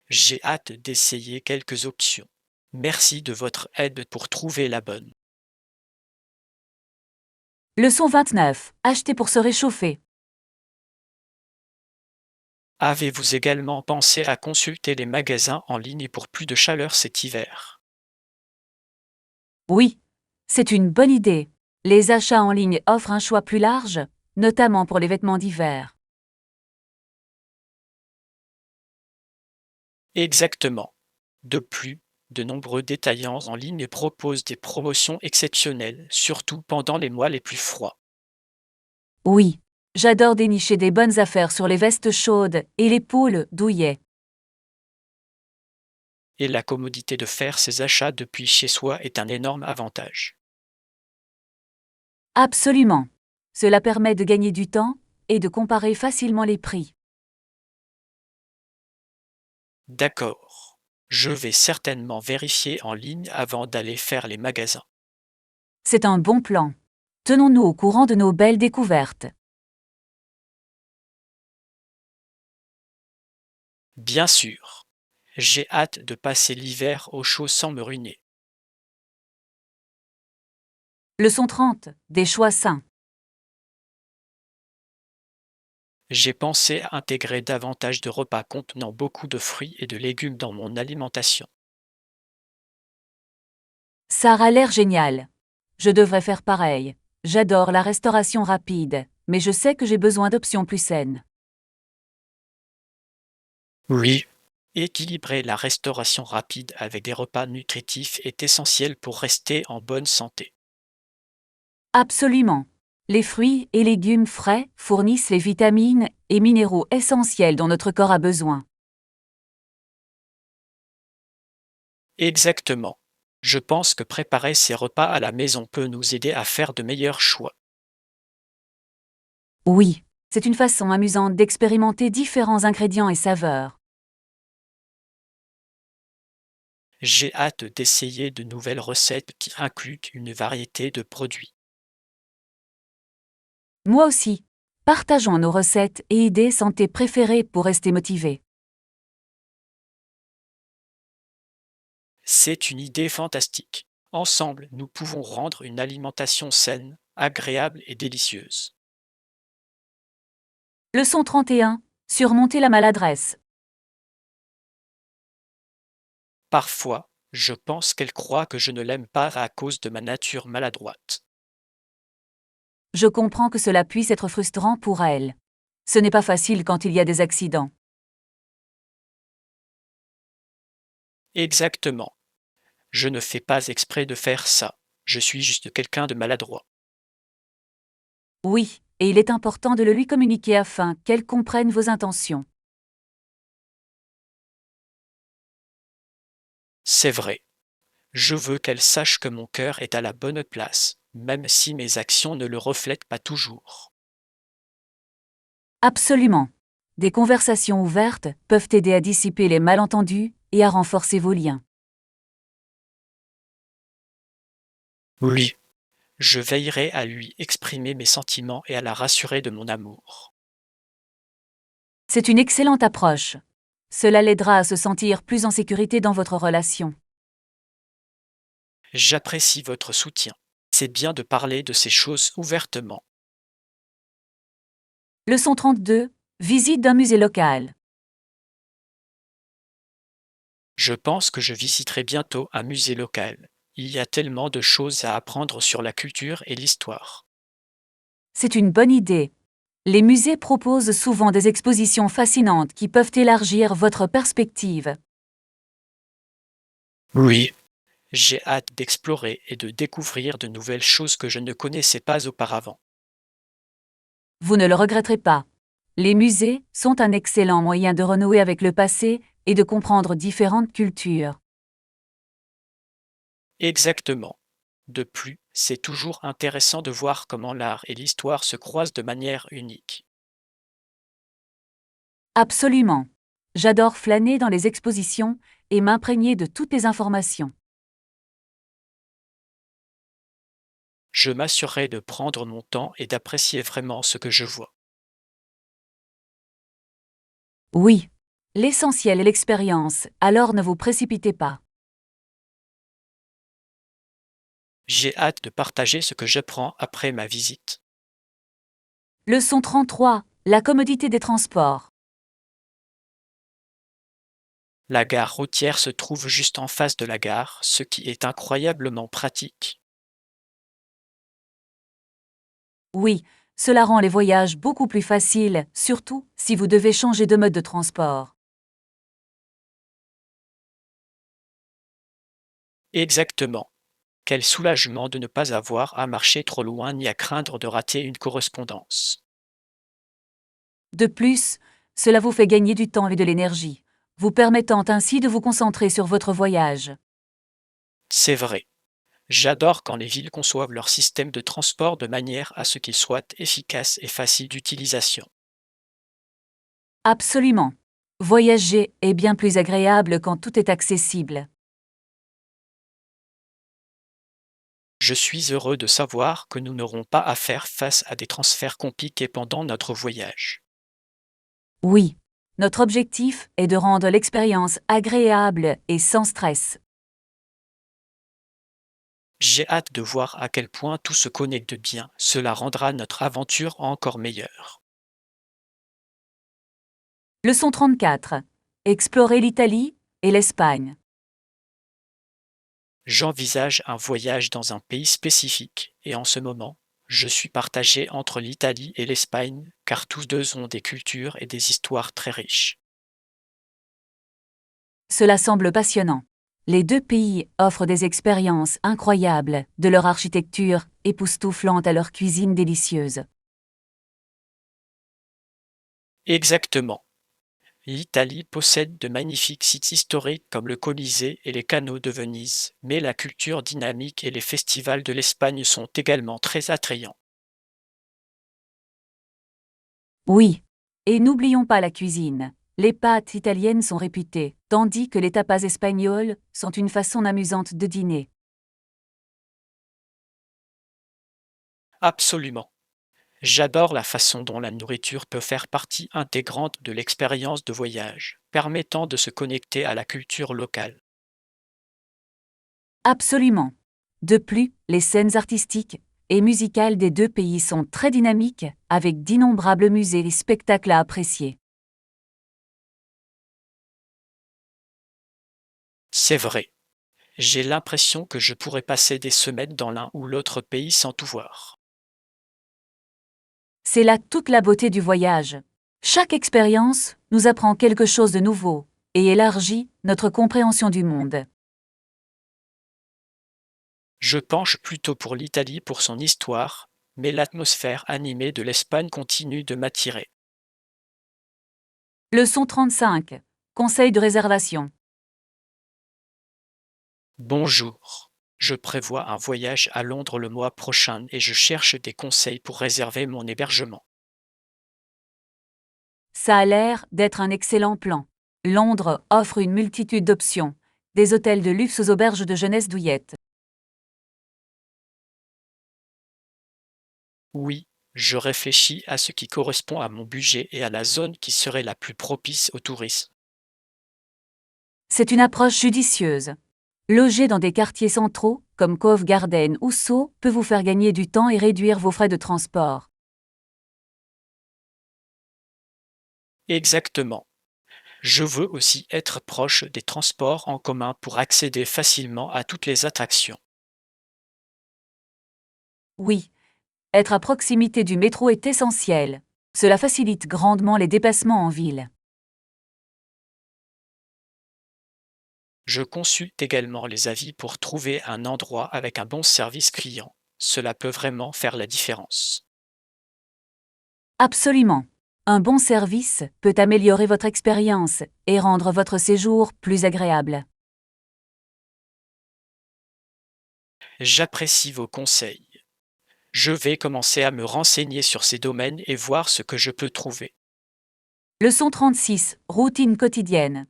J'ai hâte d'essayer quelques options. Merci de votre aide pour trouver la bonne. Leçon 29. Acheter pour se réchauffer. Avez-vous également pensé à consulter les magasins en ligne pour plus de chaleur cet hiver? Oui, c'est une bonne idée. Les achats en ligne offrent un choix plus large, notamment pour les vêtements d'hiver. Exactement. De plus, De nombreux détaillants en ligne proposent des promotions exceptionnelles, surtout pendant les mois les plus froids. Oui, j'adore dénicher des bonnes affaires sur les vestes chaudes et les poules douillet. Et la commodité de faire ses achats depuis chez soi est un énorme avantage. Absolument. Cela permet de gagner du temps et de comparer facilement les prix. D'accord. Je vais certainement vérifier en ligne avant d'aller faire les magasins. C'est un bon plan. Tenons-nous au courant de nos belles découvertes. Bien sûr. J'ai hâte de passer l'hiver au chaud sans me ruiner. Leçon 30. Des choix sains. J'ai pensé à intégrer davantage de repas contenant beaucoup de fruits et de légumes dans mon alimentation. Ça a l'air génial. Je devrais faire pareil. J'adore la restauration rapide, mais je sais que j'ai besoin d'options plus saines. Oui. Équilibrer la restauration rapide avec des repas nutritifs est essentiel pour rester en bonne santé. Absolument. Les fruits et légumes frais fournissent les vitamines et minéraux essentiels dont notre corps a besoin. Exactement. Je pense que préparer ces repas à la maison peut nous aider à faire de meilleurs choix. Oui, c'est une façon amusante d'expérimenter différents ingrédients et saveurs. J'ai hâte d'essayer de nouvelles recettes qui incluent une variété de produits. Moi aussi. Partageons nos recettes et idées santé préférées pour rester motivés. C'est une idée fantastique. Ensemble, nous pouvons rendre une alimentation saine, agréable et délicieuse. Leçon 31. Surmonter la maladresse. Parfois, je pense qu'elle croit que je ne l'aime pas à cause de ma nature maladroite. Je comprends que cela puisse être frustrant pour elle. Ce n'est pas facile quand il y a des accidents. Exactement. Je ne fais pas exprès de faire ça. Je suis juste quelqu'un de maladroit. Oui, et il est important de le lui communiquer afin qu'elle comprenne vos intentions. C'est vrai. Je veux qu'elle sache que mon cœur est à la bonne place, même si mes actions ne le reflètent pas toujours. Absolument. Des conversations ouvertes peuvent aider à dissiper les malentendus et à renforcer vos liens. Oui, je veillerai à lui exprimer mes sentiments et à la rassurer de mon amour. C'est une excellente approche. Cela l'aidera à se sentir plus en sécurité dans votre relation. J'apprécie votre soutien. C'est bien de parler de ces choses ouvertement. Leçon 32. Visite d'un musée local. Je pense que je visiterai bientôt un musée local. Il y a tellement de choses à apprendre sur la culture et l'histoire. C'est une bonne idée. Les musées proposent souvent des expositions fascinantes qui peuvent élargir votre perspective. Oui, j'ai hâte d'explorer et de découvrir de nouvelles choses que je ne connaissais pas auparavant. Vous ne le regretterez pas. Les musées sont un excellent moyen de renouer avec le passé et de comprendre différentes cultures. Exactement. De plus, c'est toujours intéressant de voir comment l'art et l'histoire se croisent de manière unique. Absolument. J'adore flâner dans les expositions et m'imprégner de toutes les informations. Je m'assurerai de prendre mon temps et d'apprécier vraiment ce que je vois. Oui. L'essentiel est l'expérience, alors ne vous précipitez pas. J'ai hâte de partager ce que j'apprends après ma visite. Leçon 33. La commodité des transports. La gare routière se trouve juste en face de la gare, ce qui est incroyablement pratique. Oui, cela rend les voyages beaucoup plus faciles, surtout si vous devez changer de mode de transport. Exactement. Quel soulagement de ne pas avoir à marcher trop loin ni à craindre de rater une correspondance. De plus, cela vous fait gagner du temps et de l'énergie, vous permettant ainsi de vous concentrer sur votre voyage. C'est vrai. J'adore quand les villes conçoivent leur système de transport de manière à ce qu'il soit efficace et facile d'utilisation. Absolument. Voyager est bien plus agréable quand tout est accessible. Je suis heureux de savoir que nous n'aurons pas à faire face à des transferts compliqués pendant notre voyage. Oui, notre objectif est de rendre l'expérience agréable et sans stress. J'ai hâte de voir à quel point tout se connecte bien, cela rendra notre aventure encore meilleure. Leçon 34. Explorer l'Italie et l'Espagne. J'envisage un voyage dans un pays spécifique et en ce moment, je suis partagé entre l'Italie et l'Espagne car tous deux ont des cultures et des histoires très riches. Cela semble passionnant. Les deux pays offrent des expériences incroyables, de leur architecture époustouflante à leur cuisine délicieuse. Exactement. L'Italie possède de magnifiques sites historiques comme le Colisée et les canaux de Venise, mais la culture dynamique et les festivals de l'Espagne sont également très attrayants. Oui. Et n'oublions pas la cuisine. Les pâtes italiennes sont réputées, tandis que les tapas espagnols sont une façon amusante de dîner. Absolument. J'adore la façon dont la nourriture peut faire partie intégrante de l'expérience de voyage, permettant de se connecter à la culture locale. Absolument. De plus, les scènes artistiques et musicales des deux pays sont très dynamiques, avec d'innombrables musées et spectacles à apprécier. C'est vrai. J'ai l'impression que je pourrais passer des semaines dans l'un ou l'autre pays sans tout voir. C'est là toute la beauté du voyage. Chaque expérience nous apprend quelque chose de nouveau et élargit notre compréhension du monde. Je penche plutôt pour l'Italie pour son histoire, mais l'atmosphère animée de l'Espagne continue de m'attirer. Leçon 35. Conseil de réservation. Bonjour. Je prévois un voyage à Londres le mois prochain et je cherche des conseils pour réserver mon hébergement. Ça a l'air d'être un excellent plan. Londres offre une multitude d'options, des hôtels de luxe aux auberges de jeunesse douillettes. Oui, je réfléchis à ce qui correspond à mon budget et à la zone qui serait la plus propice au tourisme. C'est une approche judicieuse. Loger dans des quartiers centraux, comme Covent Garden ou Sceaux, peut vous faire gagner du temps et réduire vos frais de transport. Exactement. Je veux aussi être proche des transports en commun pour accéder facilement à toutes les attractions. Oui, être à proximité du métro est essentiel. Cela facilite grandement les déplacements en ville. Je consulte également les avis pour trouver un endroit avec un bon service client. Cela peut vraiment faire la différence. Absolument. Un bon service peut améliorer votre expérience et rendre votre séjour plus agréable. J'apprécie vos conseils. Je vais commencer à me renseigner sur ces domaines et voir ce que je peux trouver. Leçon 36. Routine quotidienne.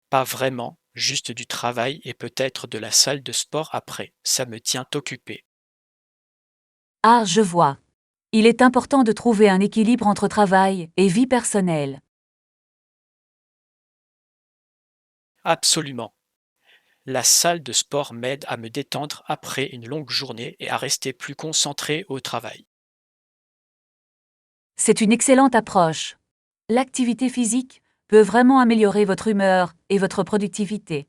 Pas vraiment, juste du travail et peut-être de la salle de sport après. Ça me tient occupé. Ah, je vois. Il est important de trouver un équilibre entre travail et vie personnelle. Absolument. La salle de sport m'aide à me détendre après une longue journée et à rester plus concentré au travail. C'est une excellente approche. L'activité physique peut vraiment améliorer votre humeur et votre productivité.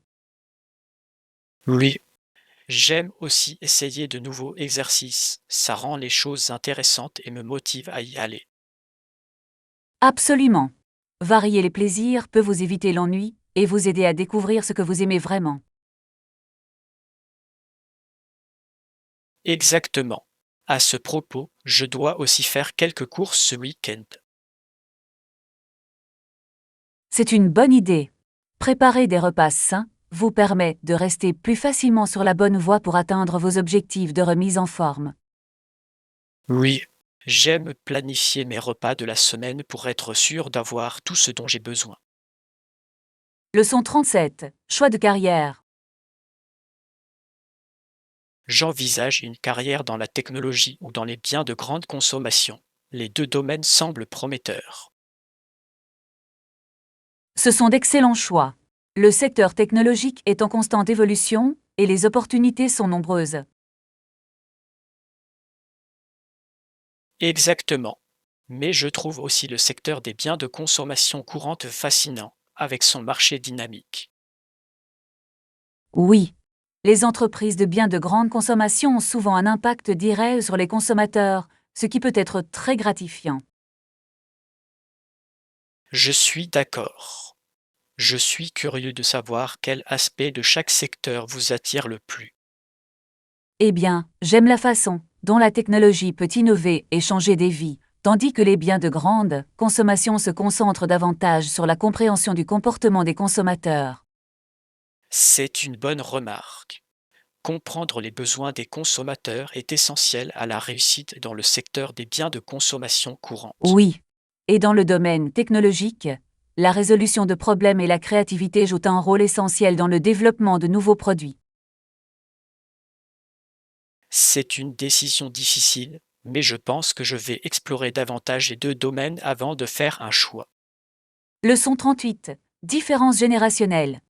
Oui, j'aime aussi essayer de nouveaux exercices. Ça rend les choses intéressantes et me motive à y aller. Absolument. Varier les plaisirs peut vous éviter l'ennui et vous aider à découvrir ce que vous aimez vraiment. Exactement. À ce propos, je dois aussi faire quelques courses ce week-end. C'est une bonne idée. Préparer des repas sains vous permet de rester plus facilement sur la bonne voie pour atteindre vos objectifs de remise en forme. Oui, j'aime planifier mes repas de la semaine pour être sûr d'avoir tout ce dont j'ai besoin. Leçon 37. Choix de carrière. J'envisage une carrière dans la technologie ou dans les biens de grande consommation. Les deux domaines semblent prometteurs. Ce sont d'excellents choix. Le secteur technologique est en constante évolution et les opportunités sont nombreuses. Exactement. Mais je trouve aussi le secteur des biens de consommation courante fascinant, avec son marché dynamique. Oui, les entreprises de biens de grande consommation ont souvent un impact direct sur les consommateurs, ce qui peut être très gratifiant. Je suis d'accord. Je suis curieux de savoir quel aspect de chaque secteur vous attire le plus. Eh bien, j'aime la façon dont la technologie peut innover et changer des vies, tandis que les biens de grande consommation se concentrent davantage sur la compréhension du comportement des consommateurs. C'est une bonne remarque. Comprendre les besoins des consommateurs est essentiel à la réussite dans le secteur des biens de consommation courante. Oui. Et dans le domaine technologique, la résolution de problèmes et la créativité jouent un rôle essentiel dans le développement de nouveaux produits. C'est une décision difficile, mais je pense que je vais explorer davantage les deux domaines avant de faire un choix. Leçon 38. Différence générationnelle.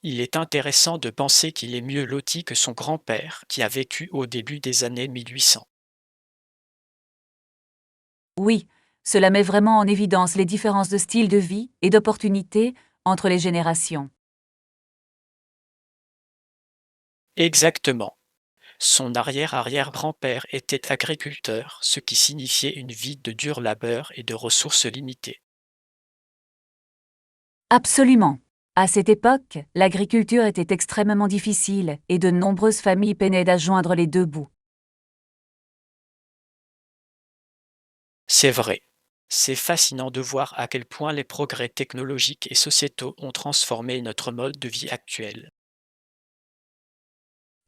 Il est intéressant de penser qu'il est mieux loti que son grand-père, qui a vécu au début des années 1800. Oui, cela met vraiment en évidence les différences de style de vie et d'opportunités entre les générations. Exactement. Son arrière-arrière-grand-père était agriculteur, ce qui signifiait une vie de dur labeur et de ressources limitées. Absolument. À cette époque, l'agriculture était extrêmement difficile et de nombreuses familles peinaient à joindre les deux bouts. C'est vrai. C'est fascinant de voir à quel point les progrès technologiques et sociétaux ont transformé notre mode de vie actuel.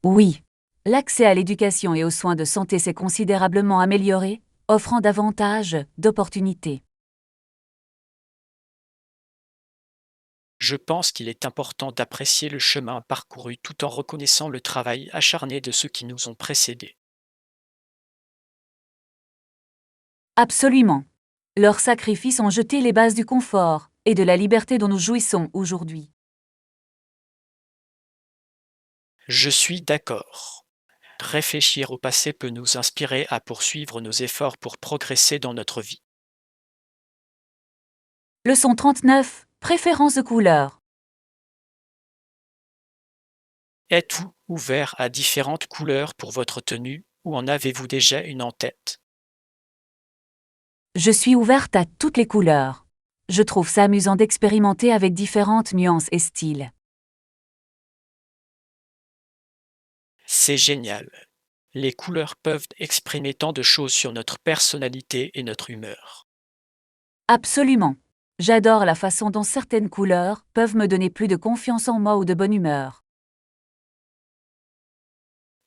Oui, l'accès à l'éducation et aux soins de santé s'est considérablement amélioré, offrant davantage d'opportunités. Je pense qu'il est important d'apprécier le chemin parcouru tout en reconnaissant le travail acharné de ceux qui nous ont précédés. Absolument. Leurs sacrifices ont jeté les bases du confort et de la liberté dont nous jouissons aujourd'hui. Je suis d'accord. Réfléchir au passé peut nous inspirer à poursuivre nos efforts pour progresser dans notre vie. Leçon 39. Préférence de couleur. Êtes-vous ouvert à différentes couleurs pour votre tenue ou en avez-vous déjà une en tête? Je suis ouverte à toutes les couleurs. Je trouve ça amusant d'expérimenter avec différentes nuances et styles. C'est génial. Les couleurs peuvent exprimer tant de choses sur notre personnalité et notre humeur. Absolument. J'adore la façon dont certaines couleurs peuvent me donner plus de confiance en moi ou de bonne humeur.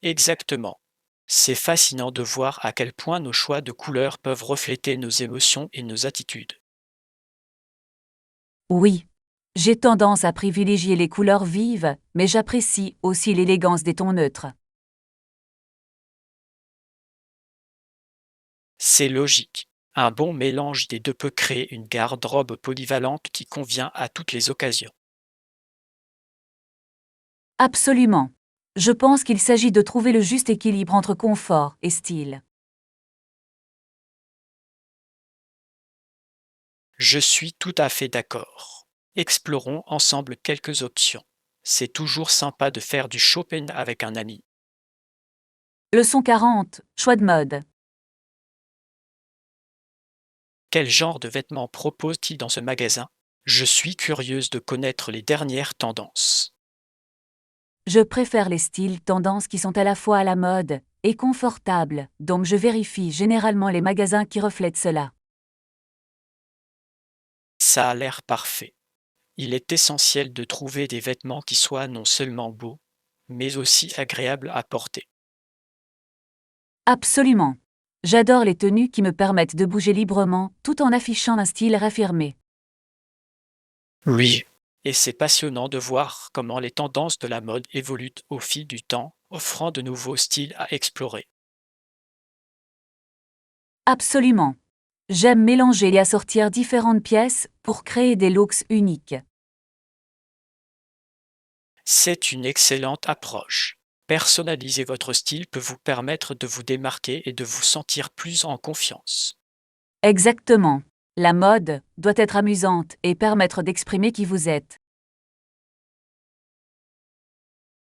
Exactement. C'est fascinant de voir à quel point nos choix de couleurs peuvent refléter nos émotions et nos attitudes. Oui. J'ai tendance à privilégier les couleurs vives, mais j'apprécie aussi l'élégance des tons neutres. C'est logique. Un bon mélange des deux peut créer une garde-robe polyvalente qui convient à toutes les occasions. Absolument. Je pense qu'il s'agit de trouver le juste équilibre entre confort et style. Je suis tout à fait d'accord. Explorons ensemble quelques options. C'est toujours sympa de faire du shopping avec un ami. Leçon 40. Choix de mode. Quel genre de vêtements propose-t-il dans ce magasin? Je suis curieuse de connaître les dernières tendances. Je préfère les styles tendances qui sont à la fois à la mode et confortables, donc je vérifie généralement les magasins qui reflètent cela. Ça a l'air parfait. Il est essentiel de trouver des vêtements qui soient non seulement beaux, mais aussi agréables à porter. Absolument. J'adore les tenues qui me permettent de bouger librement tout en affichant un style raffirmé. Oui. Et c'est passionnant de voir comment les tendances de la mode évoluent au fil du temps, offrant de nouveaux styles à explorer. Absolument. J'aime mélanger et assortir différentes pièces pour créer des looks uniques. C'est une excellente approche. Personnaliser votre style peut vous permettre de vous démarquer et de vous sentir plus en confiance. Exactement. La mode doit être amusante et permettre d'exprimer qui vous êtes.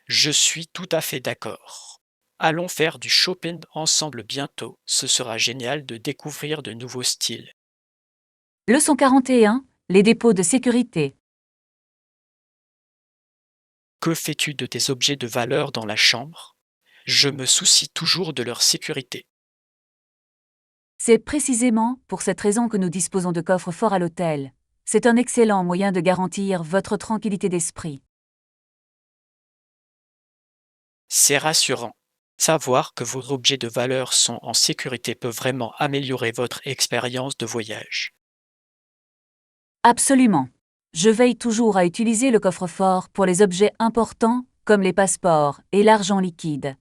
Je suis tout à fait d'accord. Allons faire du shopping ensemble bientôt. Ce sera génial de découvrir de nouveaux styles. Leçon 41. Les dépôts de sécurité. Que fais-tu de tes objets de valeur dans la chambre? Je me soucie toujours de leur sécurité. C'est précisément pour cette raison que nous disposons de coffres forts à l'hôtel. C'est un excellent moyen de garantir votre tranquillité d'esprit. C'est rassurant. Savoir que vos objets de valeur sont en sécurité peut vraiment améliorer votre expérience de voyage. Absolument. Je veille toujours à utiliser le coffre-fort pour les objets importants comme les passeports et l'argent liquide.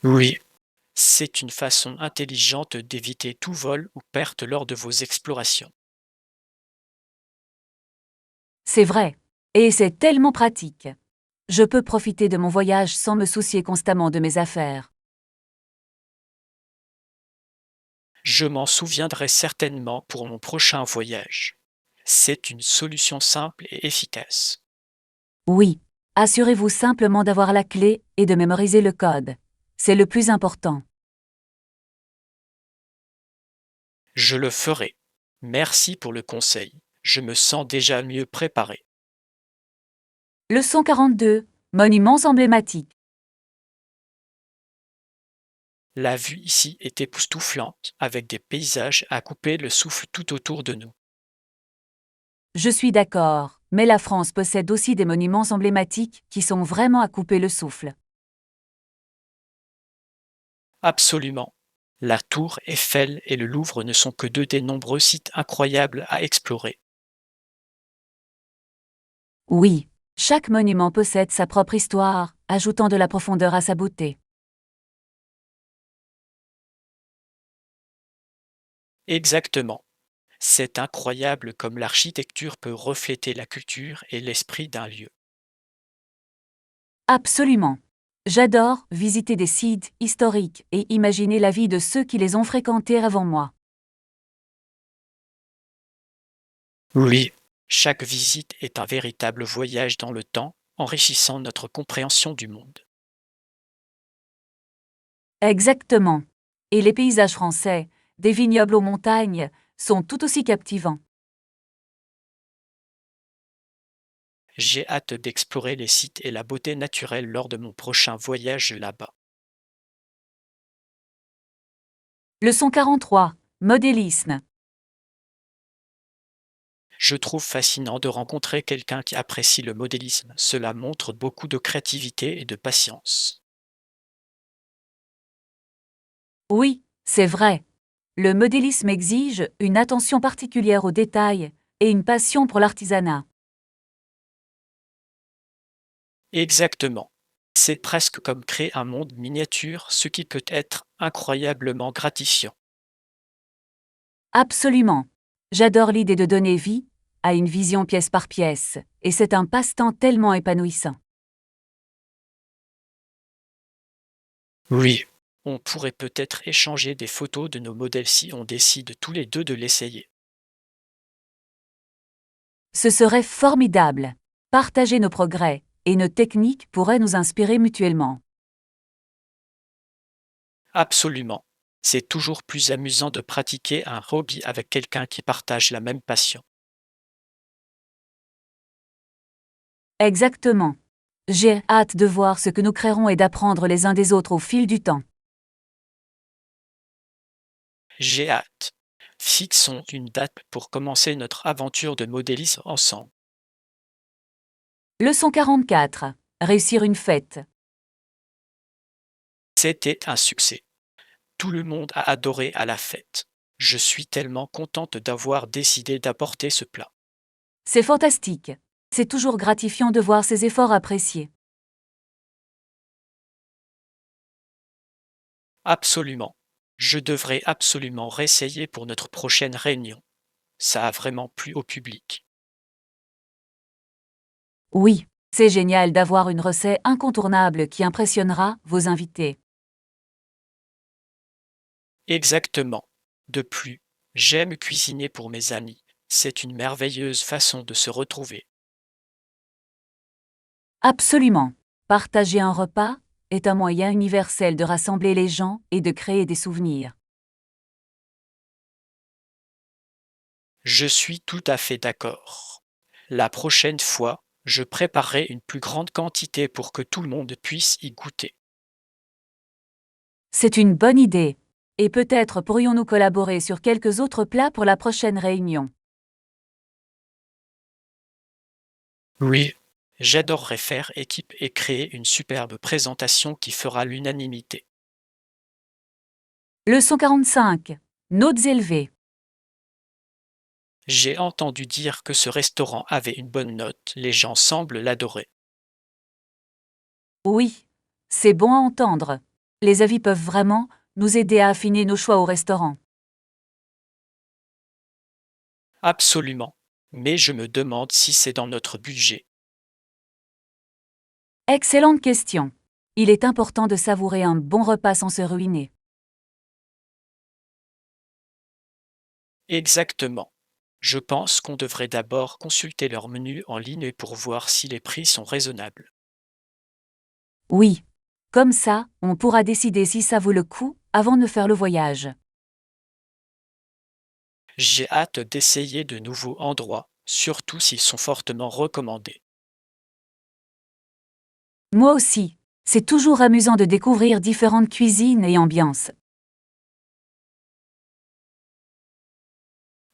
Oui, c'est une façon intelligente d'éviter tout vol ou perte lors de vos explorations. C'est vrai. Et c'est tellement pratique. Je peux profiter de mon voyage sans me soucier constamment de mes affaires. Je m'en souviendrai certainement pour mon prochain voyage. C'est une solution simple et efficace. Oui. Assurez-vous simplement d'avoir la clé et de mémoriser le code. C'est le plus important. Je le ferai. Merci pour le conseil. Je me sens déjà mieux préparé. Leçon 42. Monuments emblématiques. La vue ici est époustouflante, avec des paysages à couper le souffle tout autour de nous. Je suis d'accord, mais la France possède aussi des monuments emblématiques qui sont vraiment à couper le souffle. Absolument. La tour Eiffel et le Louvre ne sont que deux des nombreux sites incroyables à explorer. Oui, chaque monument possède sa propre histoire, ajoutant de la profondeur à sa beauté. Exactement. C'est incroyable comme l'architecture peut refléter la culture et l'esprit d'un lieu. Absolument. J'adore visiter des sites historiques et imaginer la vie de ceux qui les ont fréquentés avant moi. Oui, chaque visite est un véritable voyage dans le temps, enrichissant notre compréhension du monde. Exactement. Et les paysages français, des vignobles aux montagnes, sont tout aussi captivants. J'ai hâte d'explorer les sites et la beauté naturelle lors de mon prochain voyage là-bas. Leçon 43. Modélisme. Je trouve fascinant de rencontrer quelqu'un qui apprécie le modélisme. Cela montre beaucoup de créativité et de patience. Oui, c'est vrai. Le modélisme exige une attention particulière aux détails et une passion pour l'artisanat. Exactement. C'est presque comme créer un monde miniature, ce qui peut être incroyablement gratifiant. Absolument. J'adore l'idée de donner vie à une vision pièce par pièce, et c'est un passe-temps tellement épanouissant. Oui, on pourrait peut-être échanger des photos de nos modèles si on décide tous les deux de l'essayer. Ce serait formidable. Partager nos progrès et nos techniques pourrait nous inspirer mutuellement. Absolument. C'est toujours plus amusant de pratiquer un hobby avec quelqu'un qui partage la même passion. Exactement. J'ai hâte de voir ce que nous créerons et d'apprendre les uns des autres au fil du temps. J'ai hâte. Fixons une date pour commencer notre aventure de modélisme ensemble. Leçon 44. Réussir une fête. C'était un succès. Tout le monde a adoré à la fête. Je suis tellement contente d'avoir décidé d'apporter ce plat. C'est fantastique. C'est toujours gratifiant de voir ses efforts appréciés. Absolument. Je devrais absolument réessayer pour notre prochaine réunion. Ça a vraiment plu au public. Oui, c'est génial d'avoir une recette incontournable qui impressionnera vos invités. Exactement. De plus, j'aime cuisiner pour mes amis. C'est une merveilleuse façon de se retrouver. Absolument. Partager un repas est un moyen universel de rassembler les gens et de créer des souvenirs. Je suis tout à fait d'accord. La prochaine fois, je préparerai une plus grande quantité pour que tout le monde puisse y goûter. C'est une bonne idée. Et peut-être pourrions-nous collaborer sur quelques autres plats pour la prochaine réunion. Oui, j'adorerais faire équipe et créer une superbe présentation qui fera l'unanimité. Leçon 45. Notes élevées. J'ai entendu dire que ce restaurant avait une bonne note, les gens semblent l'adorer. Oui, c'est bon à entendre. Les avis peuvent vraiment nous aider à affiner nos choix au restaurant. Absolument. Mais je me demande si c'est dans notre budget. Excellente question. Il est important de savourer un bon repas sans se ruiner. Exactement. Je pense qu'on devrait d'abord consulter leur menu en ligne pour voir si les prix sont raisonnables. Oui. Comme ça, on pourra décider si ça vaut le coup avant de faire le voyage. J'ai hâte d'essayer de nouveaux endroits, surtout s'ils sont fortement recommandés. Moi aussi. C'est toujours amusant de découvrir différentes cuisines et ambiances.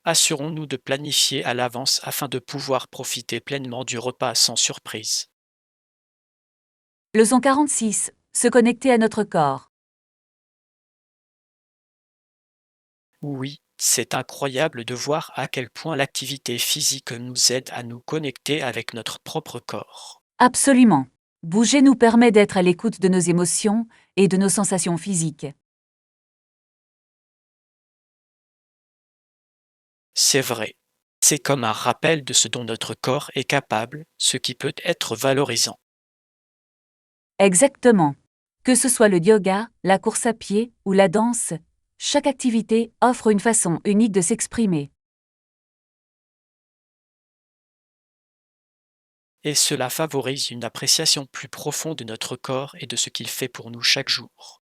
Assurons-nous de planifier à l'avance afin de pouvoir profiter pleinement du repas sans surprise. Leçon 46. Se connecter à notre corps. Oui, c'est incroyable de voir à quel point l'activité physique nous aide à nous connecter avec notre propre corps. Absolument. Bouger nous permet d'être à l'écoute de nos émotions et de nos sensations physiques. C'est vrai. C'est comme un rappel de ce dont notre corps est capable, ce qui peut être valorisant. Exactement. Que ce soit le yoga, la course à pied ou la danse, chaque activité offre une façon unique de s'exprimer. Et cela favorise une appréciation plus profonde de notre corps et de ce qu'il fait pour nous chaque jour.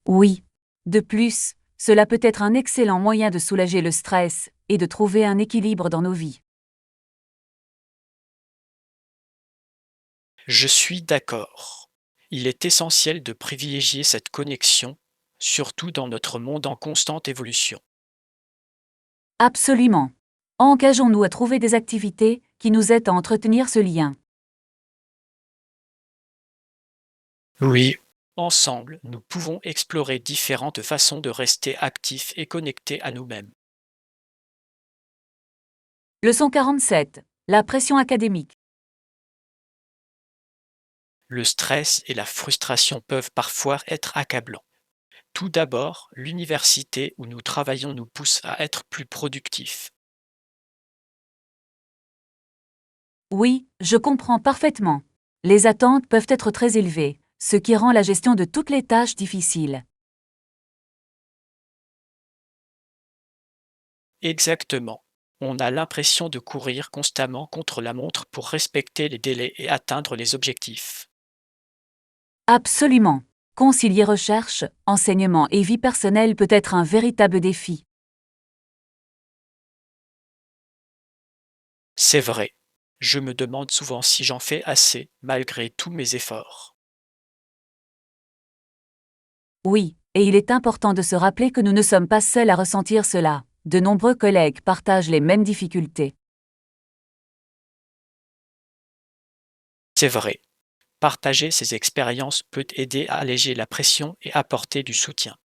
Oui. De plus, cela peut être un excellent moyen de soulager le stress et de trouver un équilibre dans nos vies. Je suis d'accord. Il est essentiel de privilégier cette connexion, surtout dans notre monde en constante évolution. Absolument. Engageons-nous à trouver des activités qui nous aident à entretenir ce lien. Oui, ensemble, nous pouvons explorer différentes façons de rester actifs et connectés à nous-mêmes. Leçon 47. La pression académique. Le stress et la frustration peuvent parfois être accablants. Tout d'abord, l'université où nous travaillons nous pousse à être plus productifs. Oui, je comprends parfaitement. Les attentes peuvent être très élevées, ce qui rend la gestion de toutes les tâches difficile. Exactement. On a l'impression de courir constamment contre la montre pour respecter les délais et atteindre les objectifs. Absolument. concilier recherche, enseignement et vie personnelle peut être un véritable défi. C'est vrai. Je me demande souvent si j'en fais assez, malgré tous mes efforts. Oui, et il est important de se rappeler que nous ne sommes pas seuls à ressentir cela. De nombreux collègues partagent les mêmes difficultés. C'est vrai. Partager ces expériences peut aider à alléger la pression et apporter du soutien.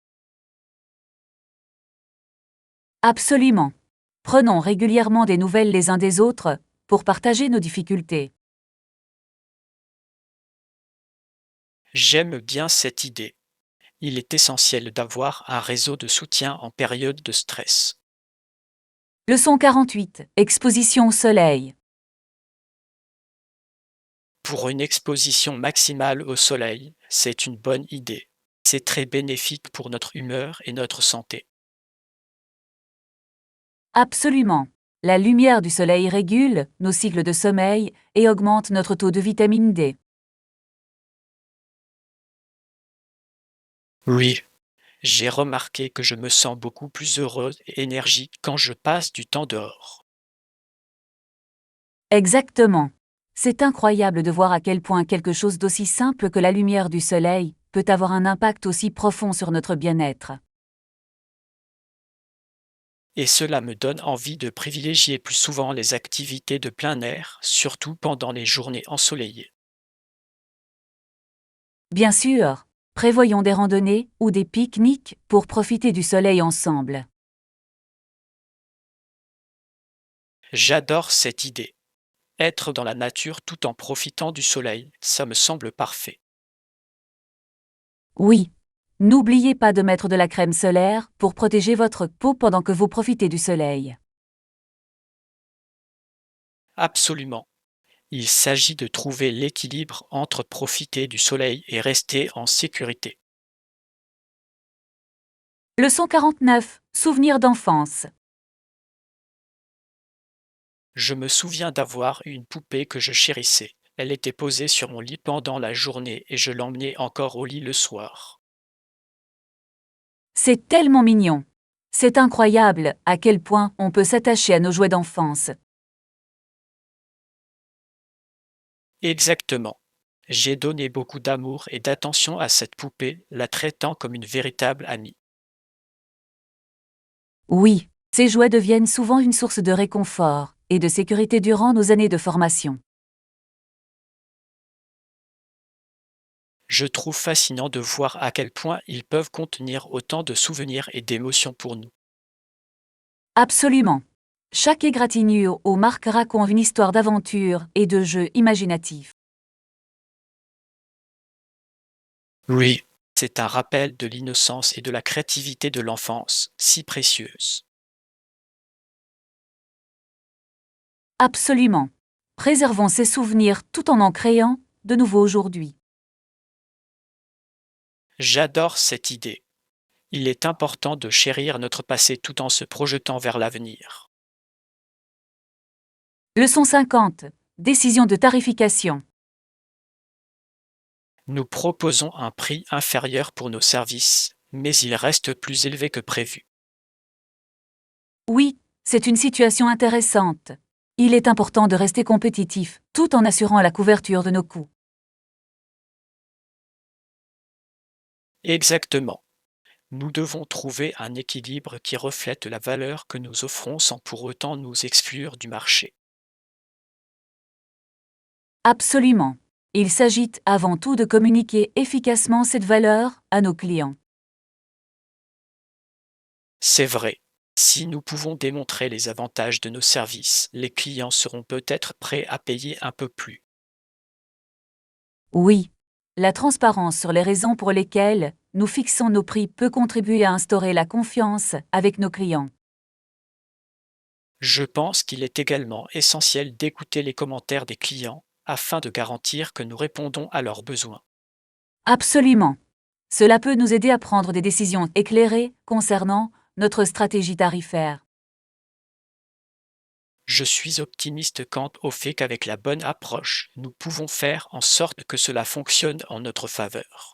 Absolument. Prenons régulièrement des nouvelles les uns des autres pour partager nos difficultés. J'aime bien cette idée. Il est essentiel d'avoir un réseau de soutien en période de stress. Leçon 48. Exposition au soleil. Pour une exposition maximale au soleil, c'est une bonne idée. C'est très bénéfique pour notre humeur et notre santé. Absolument. La lumière du soleil régule nos cycles de sommeil et augmente notre taux de vitamine D. Oui, j'ai remarqué que je me sens beaucoup plus heureuse et énergique quand je passe du temps dehors. Exactement. C'est incroyable de voir à quel point quelque chose d'aussi simple que la lumière du soleil peut avoir un impact aussi profond sur notre bien-être. Et cela me donne envie de privilégier plus souvent les activités de plein air, surtout pendant les journées ensoleillées. Bien sûr, prévoyons des randonnées ou des pique-niques pour profiter du soleil ensemble. J'adore cette idée. Être dans la nature tout en profitant du soleil, ça me semble parfait. Oui. N'oubliez pas de mettre de la crème solaire pour protéger votre peau pendant que vous profitez du soleil. Absolument. Il s'agit de trouver l'équilibre entre profiter du soleil et rester en sécurité. Leçon 49. Souvenirs d'enfance. Je me souviens d'avoir une poupée que je chérissais. Elle était posée sur mon lit pendant la journée et je l'emmenais encore au lit le soir. C'est tellement mignon. C'est incroyable à quel point on peut s'attacher à nos jouets d'enfance. Exactement. J'ai donné beaucoup d'amour et d'attention à cette poupée, la traitant comme une véritable amie. Oui, ces jouets deviennent souvent une source de réconfort et de sécurité durant nos années de formation. Je trouve fascinant de voir à quel point ils peuvent contenir autant de souvenirs et d'émotions pour nous. Absolument. Chaque égratignure aux marques raconte une histoire d'aventure et de jeu imaginatif. Oui, c'est un rappel de l'innocence et de la créativité de l'enfance, si précieuse. Absolument. Préservons ces souvenirs tout en créant de nouveaux aujourd'hui. J'adore cette idée. Il est important de chérir notre passé tout en se projetant vers l'avenir. Leçon 50. Décision de tarification. Nous proposons un prix inférieur pour nos services, mais il reste plus élevé que prévu. Oui, c'est une situation intéressante. Il est important de rester compétitif tout en assurant la couverture de nos coûts. Exactement. Nous devons trouver un équilibre qui reflète la valeur que nous offrons sans pour autant nous exclure du marché. Absolument. Il s'agit avant tout de communiquer efficacement cette valeur à nos clients. C'est vrai. Si nous pouvons démontrer les avantages de nos services, les clients seront peut-être prêts à payer un peu plus. Oui, la transparence sur les raisons pour lesquelles nous fixons nos prix peut contribuer à instaurer la confiance avec nos clients. Je pense qu'il est également essentiel d'écouter les commentaires des clients afin de garantir que nous répondons à leurs besoins. Absolument. Cela peut nous aider à prendre des décisions éclairées concernant notre stratégie tarifaire. Je suis optimiste quant au fait qu'avec la bonne approche, nous pouvons faire en sorte que cela fonctionne en notre faveur.